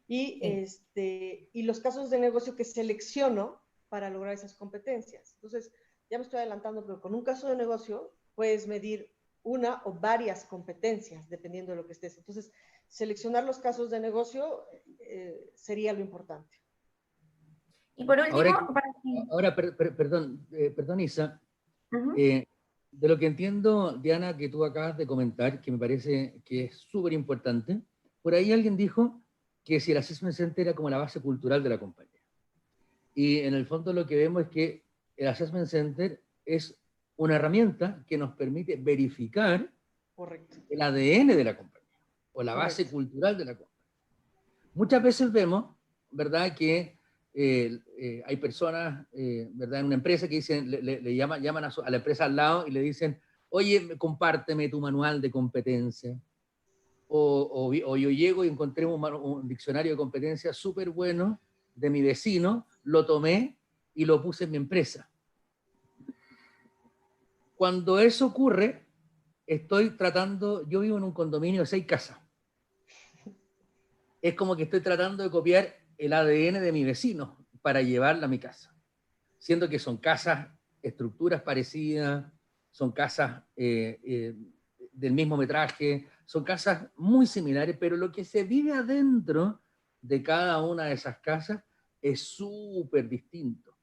Y, y los casos de negocio que selecciono para lograr esas competencias. Entonces, ya me estoy adelantando, pero con un caso de negocio puedes medir una o varias competencias, dependiendo de lo que estés. Entonces, seleccionar los casos de negocio sería lo importante. Y por último, perdón, Isa, de lo que entiendo, Diana, que tú acabas de comentar, que me parece que es súper importante, por ahí alguien dijo que si el Assessment Center era como la base cultural de la compañía. Y en el fondo lo que vemos es que el Assessment Center es una herramienta que nos permite verificar el ADN de la compañía o la base cultural de la compañía. Muchas veces vemos, ¿verdad?, que hay personas, ¿verdad?, en una empresa que dicen, le llaman a la empresa al lado y le dicen, oye, compárteme tu manual de competencia. O yo llego y encontré un diccionario de competencias súper bueno de mi vecino, lo tomé y lo puse en mi empresa. Cuando eso ocurre, yo vivo en un condominio de 6 casas. Es como que estoy tratando de copiar el ADN de mi vecino para llevarla a mi casa. Siendo que son casas, estructuras parecidas, son casas del mismo metraje, son casas muy similares, pero lo que se vive adentro de cada una de esas casas es súper distinto.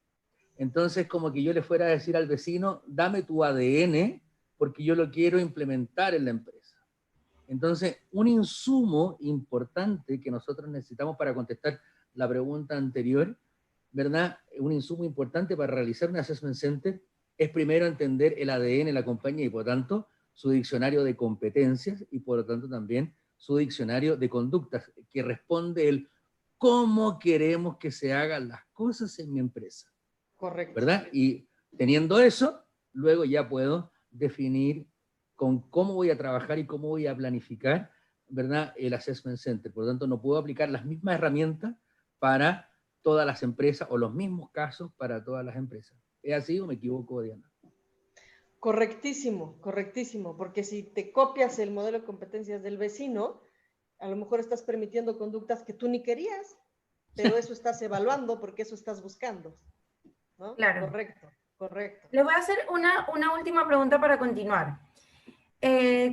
Entonces, como que yo le fuera a decir al vecino, dame tu ADN, porque yo lo quiero implementar en la empresa. Entonces, un insumo importante que nosotros necesitamos para contestar la pregunta anterior, ¿verdad? Un insumo importante para realizar un assessment center es primero entender el ADN de la compañía y por tanto su diccionario de competencias y por lo tanto también su diccionario de conductas que responde el cómo queremos que se hagan las cosas en mi empresa. Correcto. ¿Verdad? Y teniendo eso, luego ya puedo definir con cómo voy a trabajar y cómo voy a planificar, ¿verdad? El Assessment Center. Por lo tanto, no puedo aplicar las mismas herramientas para todas las empresas o los mismos casos para todas las empresas. ¿Es así o me equivoco, Diana? Correctísimo, correctísimo, porque si te copias el modelo de competencias del vecino, a lo mejor estás permitiendo conductas que tú ni querías, pero eso estás evaluando porque eso estás buscando, ¿no? Claro. Correcto, correcto. Les voy a hacer una última pregunta para continuar.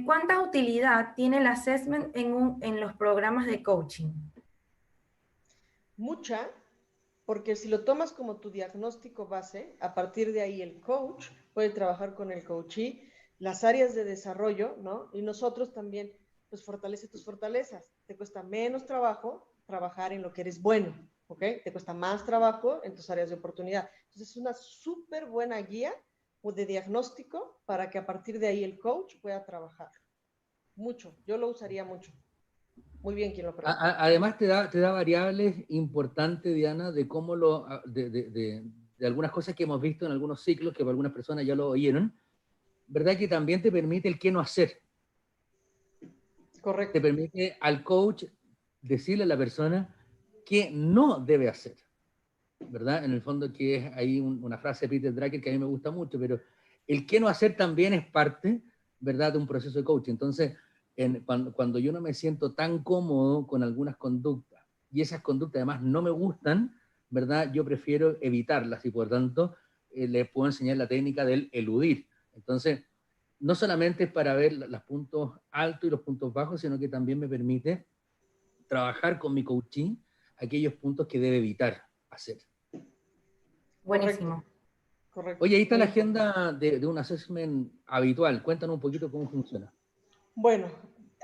¿Cuánta utilidad tiene el assessment en los programas de coaching? Mucha, porque si lo tomas como tu diagnóstico base, a partir de ahí el coach puede trabajar con el coachee, las áreas de desarrollo, ¿no? Y nosotros también, pues fortalece tus fortalezas. Te cuesta menos trabajo trabajar en lo que eres bueno, ¿ok? Te cuesta más trabajo en tus áreas de oportunidad. Entonces es una súper buena guía de diagnóstico para que a partir de ahí el coach pueda trabajar. Mucho, yo lo usaría mucho. Muy bien quien lo pregunta. Además te da variables importantes, Diana, de cómo de algunas cosas que hemos visto en algunos ciclos, que para algunas personas ya lo oyeron, ¿verdad? Que también te permite el qué no hacer. Correcto. Te permite al coach decirle a la persona qué no debe hacer, ¿verdad? En el fondo que es ahí una frase de Peter Drucker que a mí me gusta mucho, pero el qué no hacer también es parte, ¿verdad? De un proceso de coaching. Entonces, cuando yo no me siento tan cómodo con algunas conductas y esas conductas además no me gustan, ¿verdad? Yo prefiero evitarlas y por tanto les puedo enseñar la técnica del eludir. Entonces, no solamente es para ver los puntos altos y los puntos bajos, sino que también me permite trabajar con mi coaching aquellos puntos que debe evitar hacer. Buenísimo. Correcto. Oye, ahí está la agenda de un assessment habitual. Cuéntanos un poquito cómo funciona. Bueno,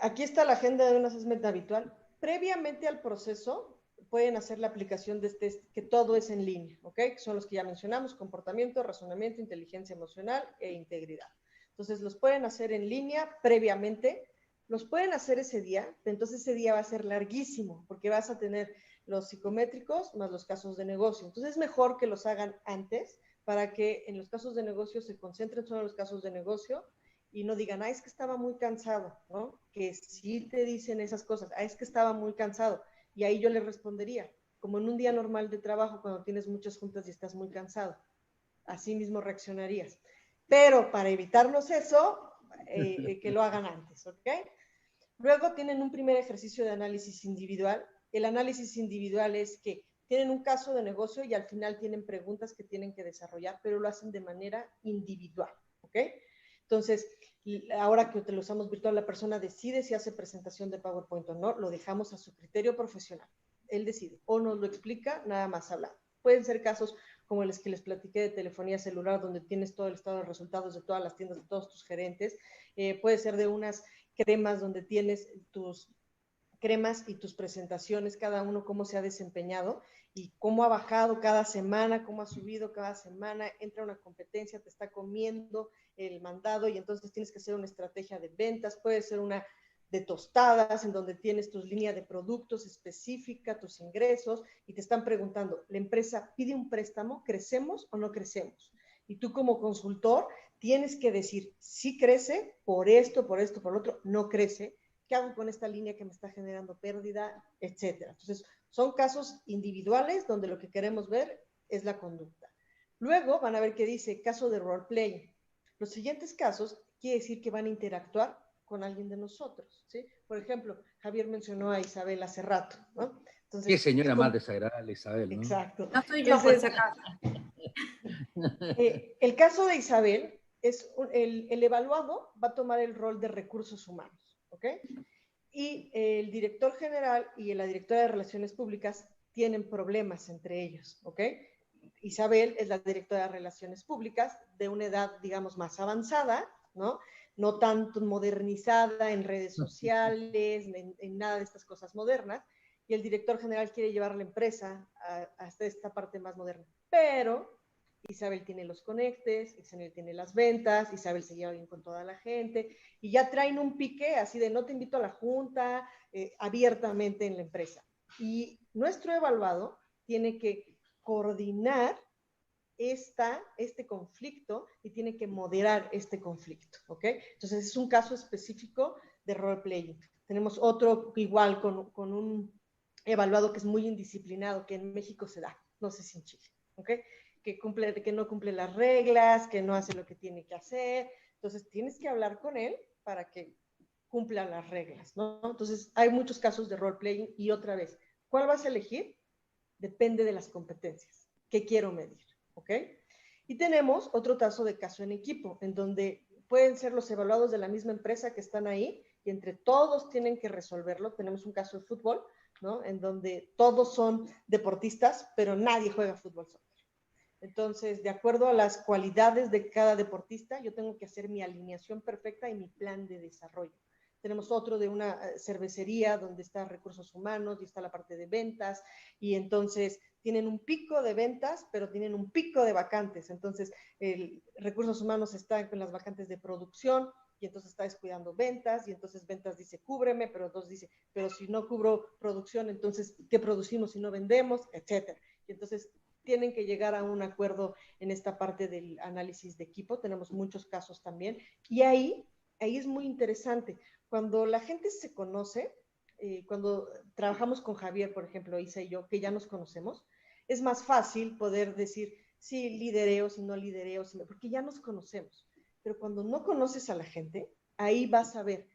aquí está la agenda de un assessment habitual. Previamente al proceso, pueden hacer la aplicación de que todo es en línea, ¿ok? Que son los que ya mencionamos, comportamiento, razonamiento, inteligencia emocional e integridad. Entonces, los pueden hacer en línea previamente, los pueden hacer ese día, entonces ese día va a ser larguísimo, porque vas a tener los psicométricos más los casos de negocio. Entonces, es mejor que los hagan antes para que en los casos de negocio se concentren solo en los casos de negocio y no digan, es que estaba muy cansado, ¿no? Que sí te dicen esas cosas, es que estaba muy cansado. Y ahí yo le respondería, como en un día normal de trabajo, cuando tienes muchas juntas y estás muy cansado. Así mismo reaccionarías. Pero para evitarnos eso, que lo hagan antes, ¿ok? Luego tienen un primer ejercicio de análisis individual. El análisis individual es que tienen un caso de negocio y al final tienen preguntas que tienen que desarrollar, pero lo hacen de manera individual, ¿ok? Entonces, ahora que lo usamos virtual, la persona decide si hace presentación de PowerPoint o no, lo dejamos a su criterio profesional. Él decide, o nos lo explica nada más hablando. Pueden ser casos como los que les platiqué de telefonía celular, donde tienes todo el estado de resultados de todas las tiendas, de todos tus gerentes. Puede ser de unas cremas donde tienes tus cremas y tus presentaciones, cada uno cómo se ha desempeñado y cómo ha bajado cada semana, cómo ha subido cada semana, entra una competencia, te está comiendo el mandado y entonces tienes que hacer una estrategia de ventas, puede ser una de tostadas en donde tienes tu línea de productos específica, tus ingresos y te están preguntando, ¿la empresa pide un préstamo? ¿Crecemos o no crecemos? Y tú como consultor tienes que decir, sí crece por esto, por lo otro, no crece. ¿Qué hago con esta línea que me está generando pérdida? Etcétera. Entonces, son casos individuales donde lo que queremos ver es la conducta. Luego van a ver que dice caso de roleplay. Los siguientes casos quiere decir que van a interactuar con alguien de nosotros, ¿sí? Por ejemplo, Javier mencionó a Isabel hace rato, ¿no? Entonces, qué señora más desagradable, Isabel, ¿no? Exacto. No soy yo, por si acaso. El caso de Isabel el evaluado va a tomar el rol de recursos humanos, ¿ok? Y el director general y la directora de Relaciones Públicas tienen problemas entre ellos, ¿ok? Isabel es la directora de Relaciones Públicas de una edad, digamos, más avanzada, ¿no? No tanto modernizada en redes sociales, en nada de estas cosas modernas, y el director general quiere llevar la empresa hasta esta parte más moderna. Pero Isabel tiene los conectes, Isabel tiene las ventas, Isabel se lleva bien con toda la gente, y ya traen un pique así de no te invito a la junta, abiertamente en la empresa. Y nuestro evaluado tiene que coordinar este conflicto y tiene que moderar este conflicto, ¿ok? Entonces es un caso específico de role playing. Tenemos otro igual con un evaluado que es muy indisciplinado, que en México se da, no sé si en Chile, ¿ok? Que no cumple las reglas, que no hace lo que tiene que hacer. Entonces tienes que hablar con él para que cumpla las reglas, ¿no? Entonces hay muchos casos de role playing y otra vez, ¿cuál vas a elegir? Depende de las competencias. ¿Qué quiero medir? ¿Ok? Y tenemos otro caso en equipo, en donde pueden ser los evaluados de la misma empresa que están ahí y entre todos tienen que resolverlo. Tenemos un caso de fútbol, ¿no? En donde todos son deportistas, pero nadie juega fútbol soccer. Entonces, de acuerdo a las cualidades de cada deportista, yo tengo que hacer mi alineación perfecta y mi plan de desarrollo. Tenemos otro de una cervecería donde está recursos humanos y está la parte de ventas, y entonces tienen un pico de ventas, pero tienen un pico de vacantes. Entonces, el recursos humanos está con las vacantes de producción, y entonces está descuidando ventas, y entonces ventas dice, cúbreme, pero entonces dice, pero si no cubro producción, entonces, ¿qué producimos si no vendemos? Etcétera. Y entonces tienen que llegar a un acuerdo en esta parte del análisis de equipo. Tenemos muchos casos también, y ahí es muy interesante. Cuando la gente se conoce, cuando trabajamos con Javier, por ejemplo, Isa y yo, que ya nos conocemos, es más fácil poder decir, sí, lidereo, si no lidereo, porque ya nos conocemos. Pero cuando no conoces a la gente, ahí vas a ver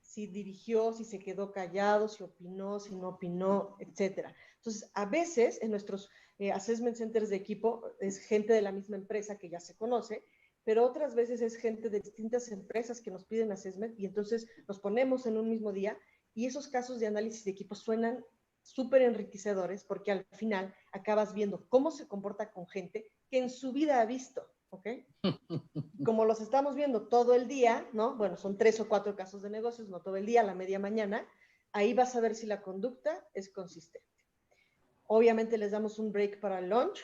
si dirigió, si se quedó callado, si opinó, si no opinó, etcétera. Entonces, a veces en nuestros assessment centers de equipo es gente de la misma empresa que ya se conoce, pero otras veces es gente de distintas empresas que nos piden assessment, y entonces nos ponemos en un mismo día, y esos casos de análisis de equipo suenan súper enriquecedores, porque al final acabas viendo cómo se comporta con gente que en su vida ha visto, ¿ok? Como los estamos viendo todo el día, ¿no? Bueno, son 3 o 4 casos de negocios, no todo el día, a la media mañana, ahí vas a ver si la conducta es consistente. Obviamente les damos un break para el lunch,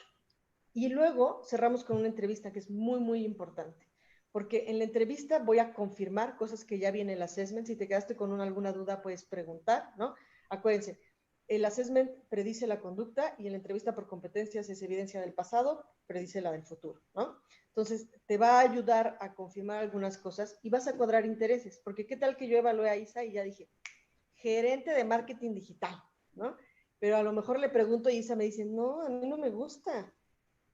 y luego cerramos con una entrevista que es muy, muy importante, porque en la entrevista voy a confirmar cosas que ya viene el assessment. Si te quedaste con alguna duda, puedes preguntar, ¿no? Acuérdense, el assessment predice la conducta, y en la entrevista por competencias es evidencia del pasado, predice la del futuro, ¿no? Entonces, te va a ayudar a confirmar algunas cosas y vas a cuadrar intereses, porque qué tal que yo evalué a Isa y ya dije, gerente de marketing digital, ¿no? Pero a lo mejor le pregunto y Isa me dice, no, a mí no me gusta.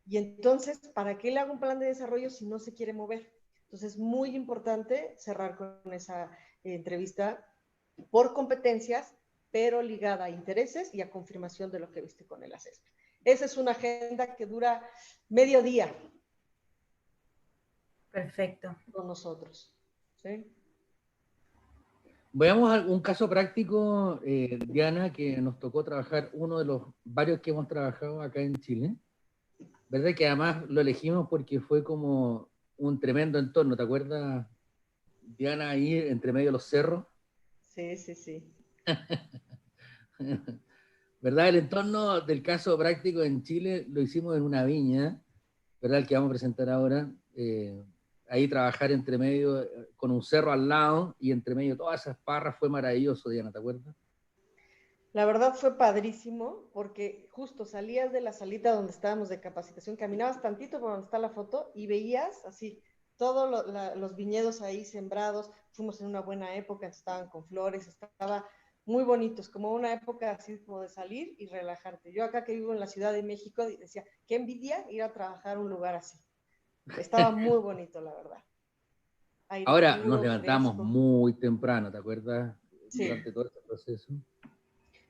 Y entonces, ¿para qué le hago un plan de desarrollo si no se quiere mover? Entonces, es muy importante cerrar con esa entrevista por competencias, pero ligada a intereses y a confirmación de lo que viste con el assessment. Esa es una agenda que dura medio día. Perfecto. Con nosotros, ¿sí? Veamos un caso práctico, Diana, que nos tocó trabajar, uno de los varios que hemos trabajado acá en Chile. ¿Verdad? Que además lo elegimos porque fue como un tremendo entorno. ¿Te acuerdas, Diana, ahí entre medio de los cerros? Sí, sí, sí. ¿Verdad? El entorno del caso práctico en Chile lo hicimos en una viña, ¿verdad? El que vamos a presentar ahora. Ahí trabajar entre medio, con un cerro al lado, y entre medio de todas esas parras fue maravilloso, Diana, ¿te acuerdas? La verdad fue padrísimo, porque justo salías de la salita donde estábamos de capacitación, caminabas tantito por donde está la foto y veías así todos los viñedos ahí sembrados. Fuimos en una buena época, estaban con flores, estaba muy bonitos, como una época así como de salir y relajarte. Yo acá que vivo en la Ciudad de México decía, qué envidia ir a trabajar a un lugar así. Estaba muy bonito, la verdad. Aire Ahora nos puro, levantamos fresco. muy temprano, ¿te acuerdas? Sí. Durante todo este proceso.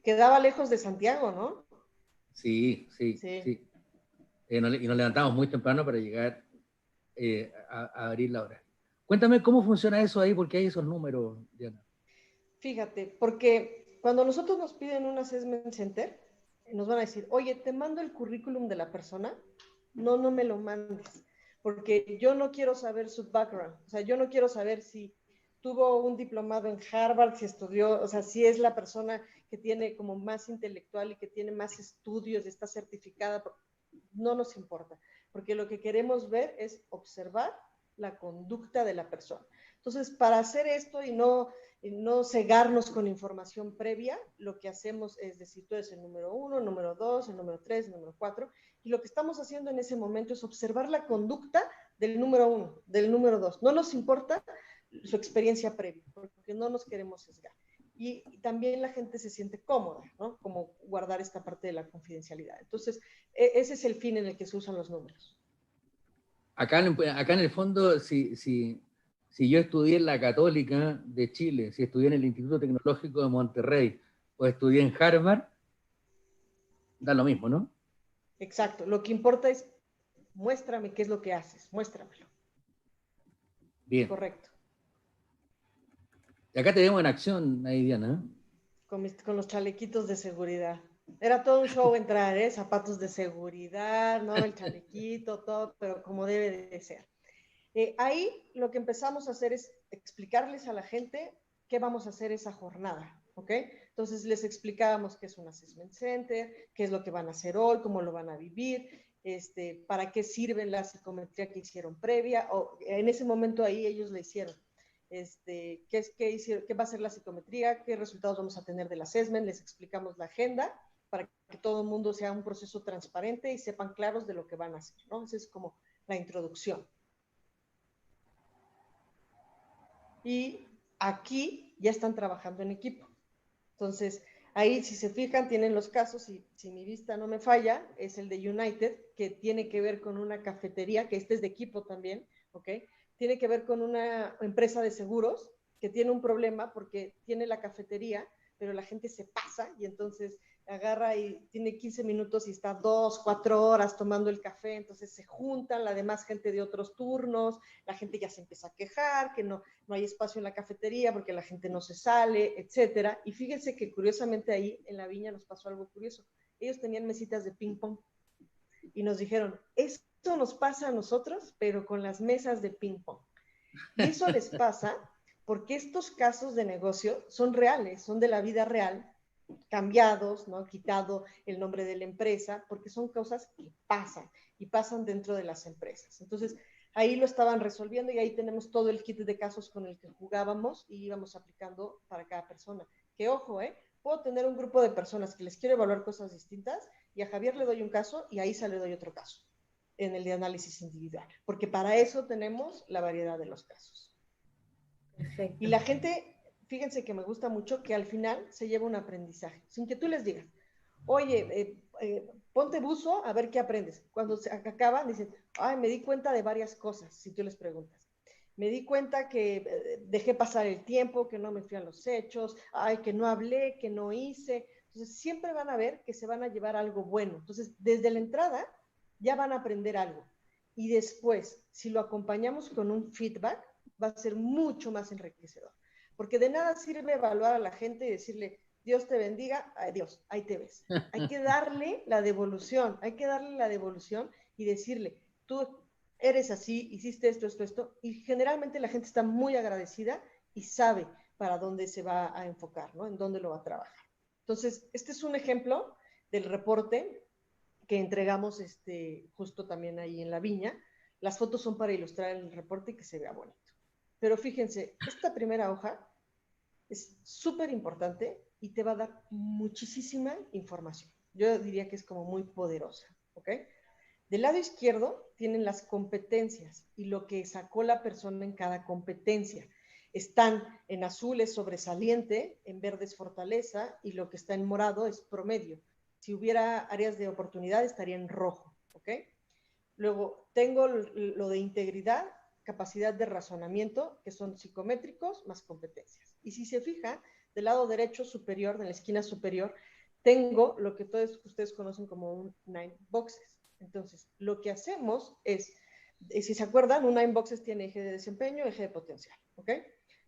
Quedaba lejos de Santiago, ¿no? Sí, sí, Sí. sí. Y nos levantamos muy temprano para llegar a abrirla ahora. Cuéntame cómo funciona eso ahí, porque hay esos números, Diana. Fíjate, porque cuando nosotros nos piden un assessment center, nos van a decir, oye, te mando el currículum de la persona, no me lo mandes, porque yo no quiero saber su background, o sea, yo no quiero saber si tuvo un diplomado en Harvard, si estudió, o sea, si es la persona que tiene como más intelectual y que tiene más estudios, está certificada, no nos importa, porque lo que queremos ver es observar la conducta de la persona. Entonces, para hacer esto y no cegarnos con información previa, lo que hacemos es decir, tú eres el número 1, el número 2, el número 3, el número 4, y lo que estamos haciendo en ese momento es observar la conducta del número 1, del número 2. No nos importa su experiencia previa, porque no nos queremos sesgar. Y también la gente se siente cómoda, ¿no? Como guardar esta parte de la confidencialidad. Entonces, ese es el fin en el que se usan los números. Acá en el fondo, si yo estudié en la Católica de Chile, si estudié en el Instituto Tecnológico de Monterrey o estudié en Harvard, da lo mismo, ¿no? Exacto. Lo que importa es, muéstrame qué es lo que haces, muéstramelo. Bien. Correcto. Y acá te vemos en acción, ahí, Diana. Con los chalequitos de seguridad. Era todo un show entrar, ¿eh? Zapatos de seguridad, ¿no? El chalequito, todo, pero como debe de ser. Ahí lo que empezamos a hacer es explicarles a la gente qué vamos a hacer esa jornada, ¿ok? Entonces les explicábamos qué es un assessment center, qué es lo que van a hacer hoy, cómo lo van a vivir, para qué sirve la psicometría que hicieron previa, o en ese momento ahí ellos le hicieron. ¿Qué va a ser la psicometría? ¿Qué resultados vamos a tener del assessment? Les explicamos la agenda para que todo el mundo sea un proceso transparente y sepan claros de lo que van a hacer, ¿no? Esa es como la introducción. Y aquí ya están trabajando en equipo. Entonces, ahí si se fijan, tienen los casos, y si mi vista no me falla, es el de United, que tiene que ver con una cafetería, que este es de equipo también, ¿ok? Tiene que ver con una empresa de seguros que tiene un problema porque tiene la cafetería, pero la gente se pasa y entonces agarra y tiene 15 minutos y está 2, 4 horas tomando el café, entonces se juntan la demás gente de otros turnos, la gente ya se empieza a quejar, que no hay espacio en la cafetería porque la gente no se sale, etcétera. Y fíjense que curiosamente ahí en la viña nos pasó algo curioso. Ellos tenían mesitas de ping pong y nos dijeron, esto nos pasa a nosotros, pero con las mesas de ping pong. Y eso les pasa porque estos casos de negocio son reales, son de la vida real, cambiados, ¿no? Quitado el nombre de la empresa, porque son cosas que pasan y pasan dentro de las empresas. Entonces, ahí lo estaban resolviendo y ahí tenemos todo el kit de casos con el que jugábamos y íbamos aplicando para cada persona. Que ojo, puedo tener un grupo de personas que les quiero evaluar cosas distintas y a Javier le doy un caso y a Isa le doy otro caso en el de análisis individual, porque para eso tenemos la variedad de los casos. Perfecto. Y la gente, fíjense que me gusta mucho que al final se lleva un aprendizaje, sin que tú les digas, oye, ponte buzo a ver qué aprendes. Cuando se acaban, dicen, ay, me di cuenta de varias cosas, si tú les preguntas. Me di cuenta que dejé pasar el tiempo, que no me fui a los hechos, ay, que no hablé, que no hice. Entonces, siempre van a ver que se van a llevar algo bueno. Entonces, desde la entrada, ya van a aprender algo. Y después, si lo acompañamos con un feedback, va a ser mucho más enriquecedor. Porque de nada sirve evaluar a la gente y decirle, Dios te bendiga, adiós, ahí te ves. Hay que darle la devolución, y decirle, tú eres así, hiciste esto, y generalmente la gente está muy agradecida y sabe para dónde se va a enfocar, ¿no? En dónde lo va a trabajar. Entonces, este es un ejemplo del reporte que entregamos justo también ahí en la viña. Las fotos son para ilustrar el reporte y que se vea bonito. Pero fíjense, esta primera hoja es súper importante y te va a dar muchísima información. Yo diría que es como muy poderosa, ¿ok? Del lado izquierdo tienen las competencias y lo que sacó la persona en cada competencia. Están en azul es sobresaliente, en verde es fortaleza y lo que está en morado es promedio. Si hubiera áreas de oportunidad estaría en rojo, ¿ok? Luego tengo lo de integridad, capacidad de razonamiento, que son psicométricos más competencias. Y si se fija, del lado derecho superior, de la esquina superior, tengo lo que todos ustedes conocen como un 9 boxes. Entonces, lo que hacemos es, Si se acuerdan, un 9boxes tiene eje de desempeño, eje de potencial, ¿ok?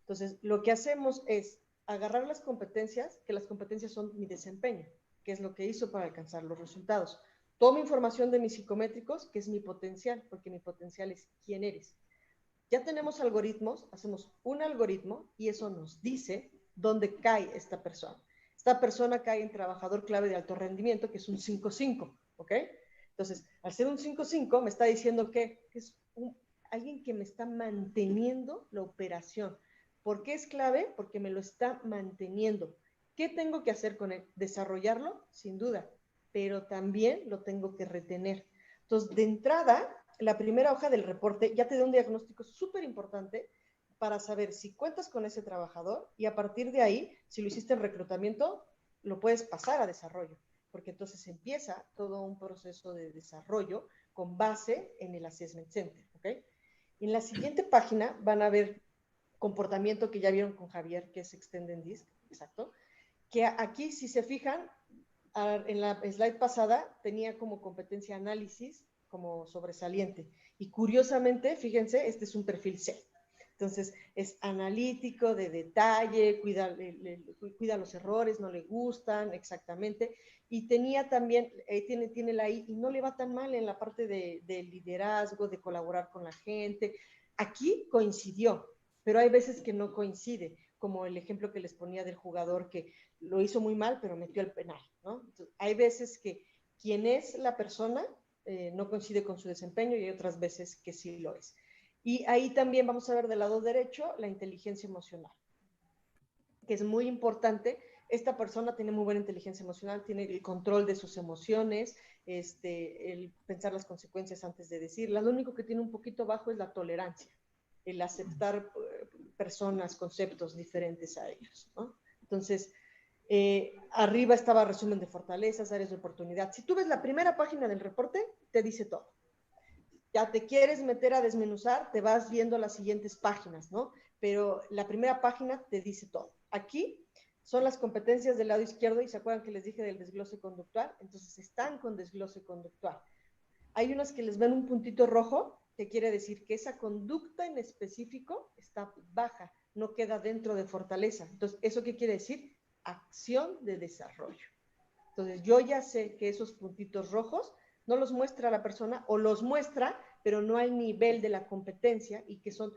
Entonces, lo que hacemos es agarrar las competencias, que las competencias son mi desempeño, que es lo que hizo para alcanzar los resultados. Tomo información de mis psicométricos, que es mi potencial, porque mi potencial es quién eres. Ya tenemos algoritmos, hacemos un algoritmo y eso nos dice dónde cae esta persona. Esta persona cae en trabajador clave de alto rendimiento, que es un 5-5, ¿ok? Entonces, al ser un 5-5, me está diciendo que es alguien que me está manteniendo la operación. ¿Por qué es clave? Porque me lo está manteniendo. ¿Qué tengo que hacer con él? ¿Desarrollarlo? Sin duda, pero también lo tengo que retener. Entonces, de entrada, la primera hoja del reporte ya te da un diagnóstico súper importante para saber si cuentas con ese trabajador y a partir de ahí, si lo hiciste en reclutamiento, lo puedes pasar a desarrollo, porque entonces empieza todo un proceso de desarrollo con base en el Assessment Center, ¿ok? En la siguiente página van a ver comportamiento que ya vieron con Javier, que es Extended Disc, exacto, que aquí, si se fijan, en la slide pasada tenía como competencia análisis como sobresaliente. Y curiosamente, fíjense, este es un perfil C. Entonces, es analítico, de detalle, cuida los errores, no le gustan exactamente. Y tenía también, tiene la I, y no le va tan mal en la parte de liderazgo, de colaborar con la gente. Aquí coincidió, pero hay veces que no coincide, como el ejemplo que les ponía del jugador que lo hizo muy mal, pero metió el penal, ¿no? Entonces, hay veces que quien es la persona no coincide con su desempeño y hay otras veces que sí lo es. Y ahí también vamos a ver del lado derecho la inteligencia emocional, que es muy importante. Esta persona tiene muy buena inteligencia emocional, tiene el control de sus emociones, el pensar las consecuencias antes de decirlas. Lo único que tiene un poquito bajo es la tolerancia, el aceptar personas, conceptos diferentes a ellos, ¿no? Entonces, arriba estaba resumen de fortalezas, áreas de oportunidad. Si tú ves la primera página del reporte, te dice todo. Ya te quieres meter a desmenuzar, te vas viendo las siguientes páginas, ¿no? Pero la primera página te dice todo. Aquí son las competencias del lado izquierdo y se acuerdan que les dije del desglose conductual, entonces están con desglose conductual. Hay unas que les ven un puntito rojo, que quiere decir que esa conducta en específico está baja, no queda dentro de fortaleza. Entonces, ¿eso qué quiere decir? Acción de desarrollo. Entonces, yo ya sé que esos puntitos rojos no los muestra la persona o los muestra, pero no al nivel de la competencia y que son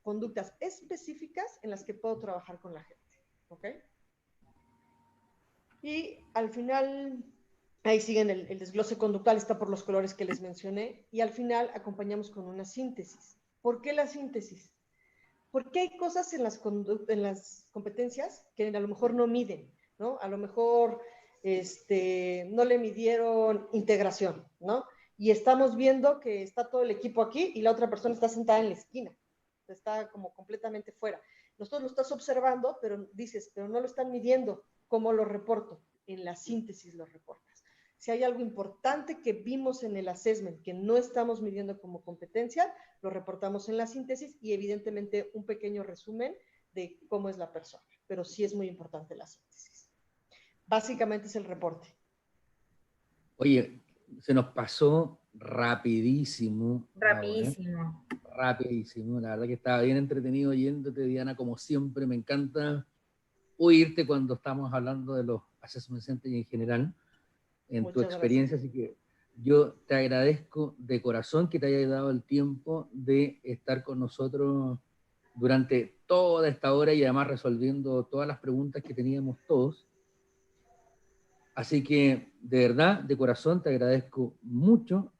conductas específicas en las que puedo trabajar con la gente. ¿Ok? Y al final, ahí siguen el desglose conductual, está por los colores que les mencioné, y al final acompañamos con una síntesis. ¿Por qué la síntesis? Porque hay cosas en las competencias que a lo mejor no miden, ¿no? A lo mejor no le midieron integración, ¿no? Y estamos viendo que está todo el equipo aquí y la otra persona está sentada en la esquina, está como completamente fuera. Nosotros lo estás observando, pero dices, pero no lo están midiendo. ¿Cómo lo reporto? En la síntesis lo reportas. Si hay algo importante que vimos en el assessment que no estamos midiendo como competencia, lo reportamos en la síntesis y evidentemente un pequeño resumen de cómo es la persona, pero sí es muy importante la síntesis. Básicamente es el reporte. Oye, se nos pasó rapidísimo. Rapidísimo. Rapidísimo. La verdad que estaba bien entretenido oyéndote, Diana, como siempre. Me encanta oírte cuando estamos hablando de los assessment centers en general, en tu experiencia. Así que yo te agradezco de corazón que te hayas dado el tiempo de estar con nosotros durante toda esta hora y además resolviendo todas las preguntas que teníamos todos. Así que, de verdad, de corazón, te agradezco mucho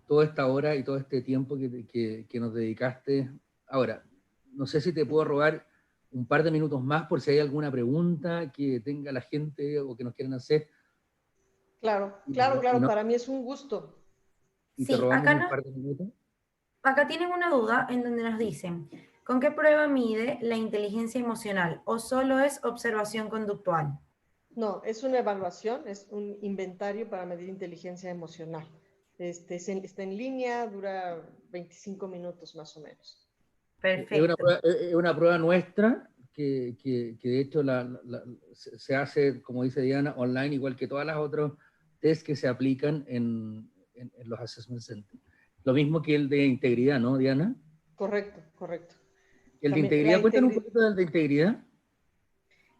toda esta hora y todo este tiempo que nos dedicaste. Ahora, no sé si te puedo robar un par de minutos más por si hay alguna pregunta que tenga la gente o que nos quieran hacer. Claro, para mí es un gusto. Y te robamos un par de minutos. Acá tienen una duda en donde nos dicen, ¿con qué prueba mide la inteligencia emocional o solo es observación conductual? No, es una evaluación, es un inventario para medir inteligencia emocional. Está en línea, dura 25 minutos más o menos. Perfecto. Es una prueba nuestra que de hecho se hace, como dice Diana, online, igual que todas las otras test que se aplican en los assessment centers. Lo mismo que el de integridad, ¿no, Diana? Correcto, correcto. El de También, integridad, cuéntanos un poquito del de integridad.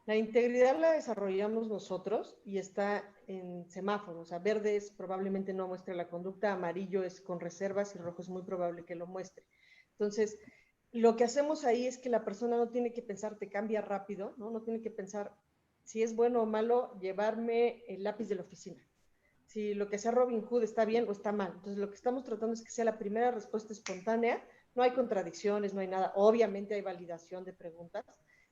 la integridad la desarrollamos nosotros y está en semáforos. O sea, verde es probablemente no muestre la conducta, amarillo es con reservas y rojo es muy probable que lo muestre. Entonces, lo que hacemos ahí es que la persona no tiene que pensar, te cambia rápido, ¿no? No tiene que pensar si es bueno o malo llevarme el lápiz de la oficina. Si lo que sea Robin Hood está bien o está mal. Entonces, lo que estamos tratando es que sea la primera respuesta espontánea. No hay contradicciones, no hay nada. Obviamente hay validación de preguntas,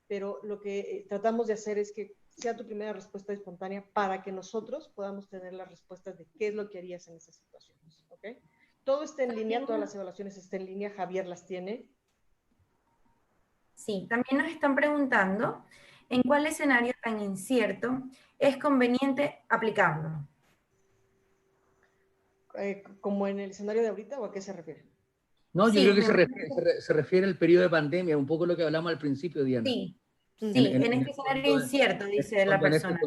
pero lo que tratamos de hacer es que sea tu primera respuesta espontánea para que nosotros podamos tener las respuestas de qué es lo que harías en esas situaciones. ¿Okay? Todo está en línea, todas las evaluaciones están en línea. Javier las tiene. Sí, también nos están preguntando en cuál escenario tan incierto es conveniente aplicarlo. ¿Como en el escenario de ahorita o a qué se refiere? No, yo Sí, creo que se refiere al periodo de pandemia, un poco lo que hablamos al principio, Diana. sí, sí, en este escenario incierto, dice la persona.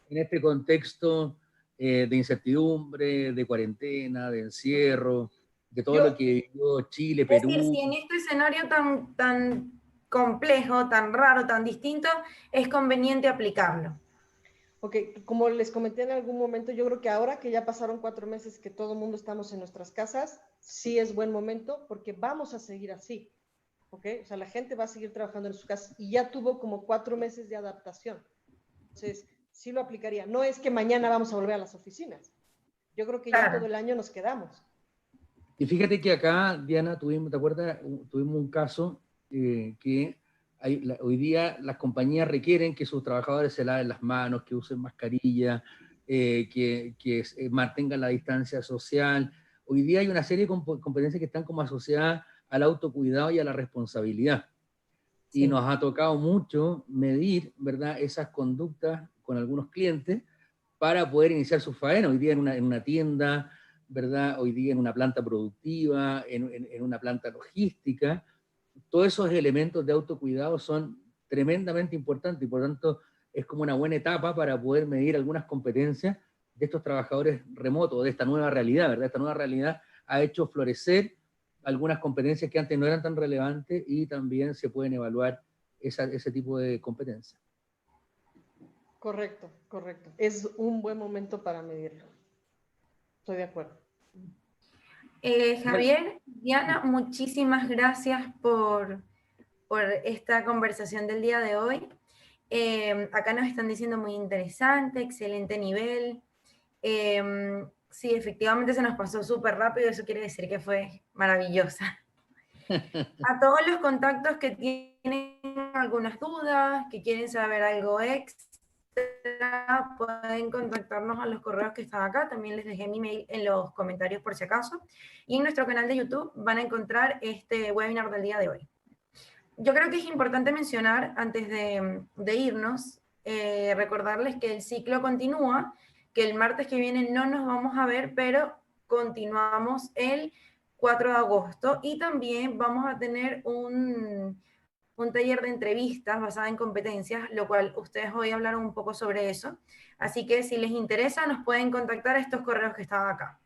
En este contexto de incertidumbre, de cuarentena, de encierro, de todo lo que vivió Chile, Es decir, Perú. si en este escenario tan complejo, tan raro, tan distinto, es conveniente aplicarlo. Ok, como les comenté en algún momento, yo creo que ahora que ya pasaron 4 meses que todo el mundo estamos en nuestras casas, sí es buen momento porque vamos a seguir así, ¿ok? O sea, la gente va a seguir trabajando en sus casas y ya tuvo como 4 meses de adaptación. Entonces, sí lo aplicaría. No es que mañana vamos a volver a las oficinas. Yo creo que ya todo el año nos quedamos. Y fíjate que acá, Diana, ¿te acuerdas? Tuvimos un caso que hoy día las compañías requieren que sus trabajadores se laven las manos, que usen mascarilla, que mantengan la distancia social. Hoy día hay una serie de competencias que están como asociadas al autocuidado y a la responsabilidad. Sí. Y nos ha tocado mucho medir, ¿verdad?, esas conductas con algunos clientes para poder iniciar su faena. Hoy día en una tienda, ¿verdad? Hoy día en una planta productiva, en una planta logística, todos esos elementos de autocuidado son tremendamente importantes y por tanto es como una buena etapa para poder medir algunas competencias de estos trabajadores remotos, de esta nueva realidad, ¿verdad? Esta nueva realidad ha hecho florecer algunas competencias que antes no eran tan relevantes y también se pueden evaluar ese tipo de competencias. Correcto, correcto. Es un buen momento para medirlo. Estoy de acuerdo. Javier, Diana, muchísimas gracias por esta conversación del día de hoy. Acá nos están diciendo muy interesante, excelente nivel. Sí, efectivamente se nos pasó súper rápido, eso quiere decir que fue maravillosa. A todos los contactos que tienen algunas dudas, que quieren saber algo extra, pueden contactarnos a los correos que están acá. También les dejé mi mail en los comentarios por si acaso. Y en nuestro canal de YouTube van a encontrar este webinar del día de hoy. Yo creo que es importante mencionar, antes de irnos, recordarles que el ciclo continúa, que el martes que viene no nos vamos a ver, pero continuamos el 4 de agosto y también vamos a tener un taller de entrevistas basada en competencias, lo cual ustedes hoy hablaron un poco sobre eso. Así que si les interesa, nos pueden contactar a estos correos que están acá.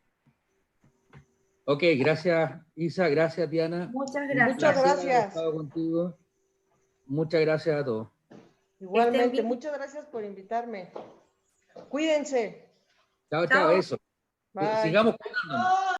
Ok, gracias Isa, gracias Diana. Muchas gracias. Muchas gracias. Estado contigo. Muchas gracias a todos. Igualmente, muchas gracias por invitarme. Cuídense. Chao, chao, eso. Bye. Sigamos cuidándonos.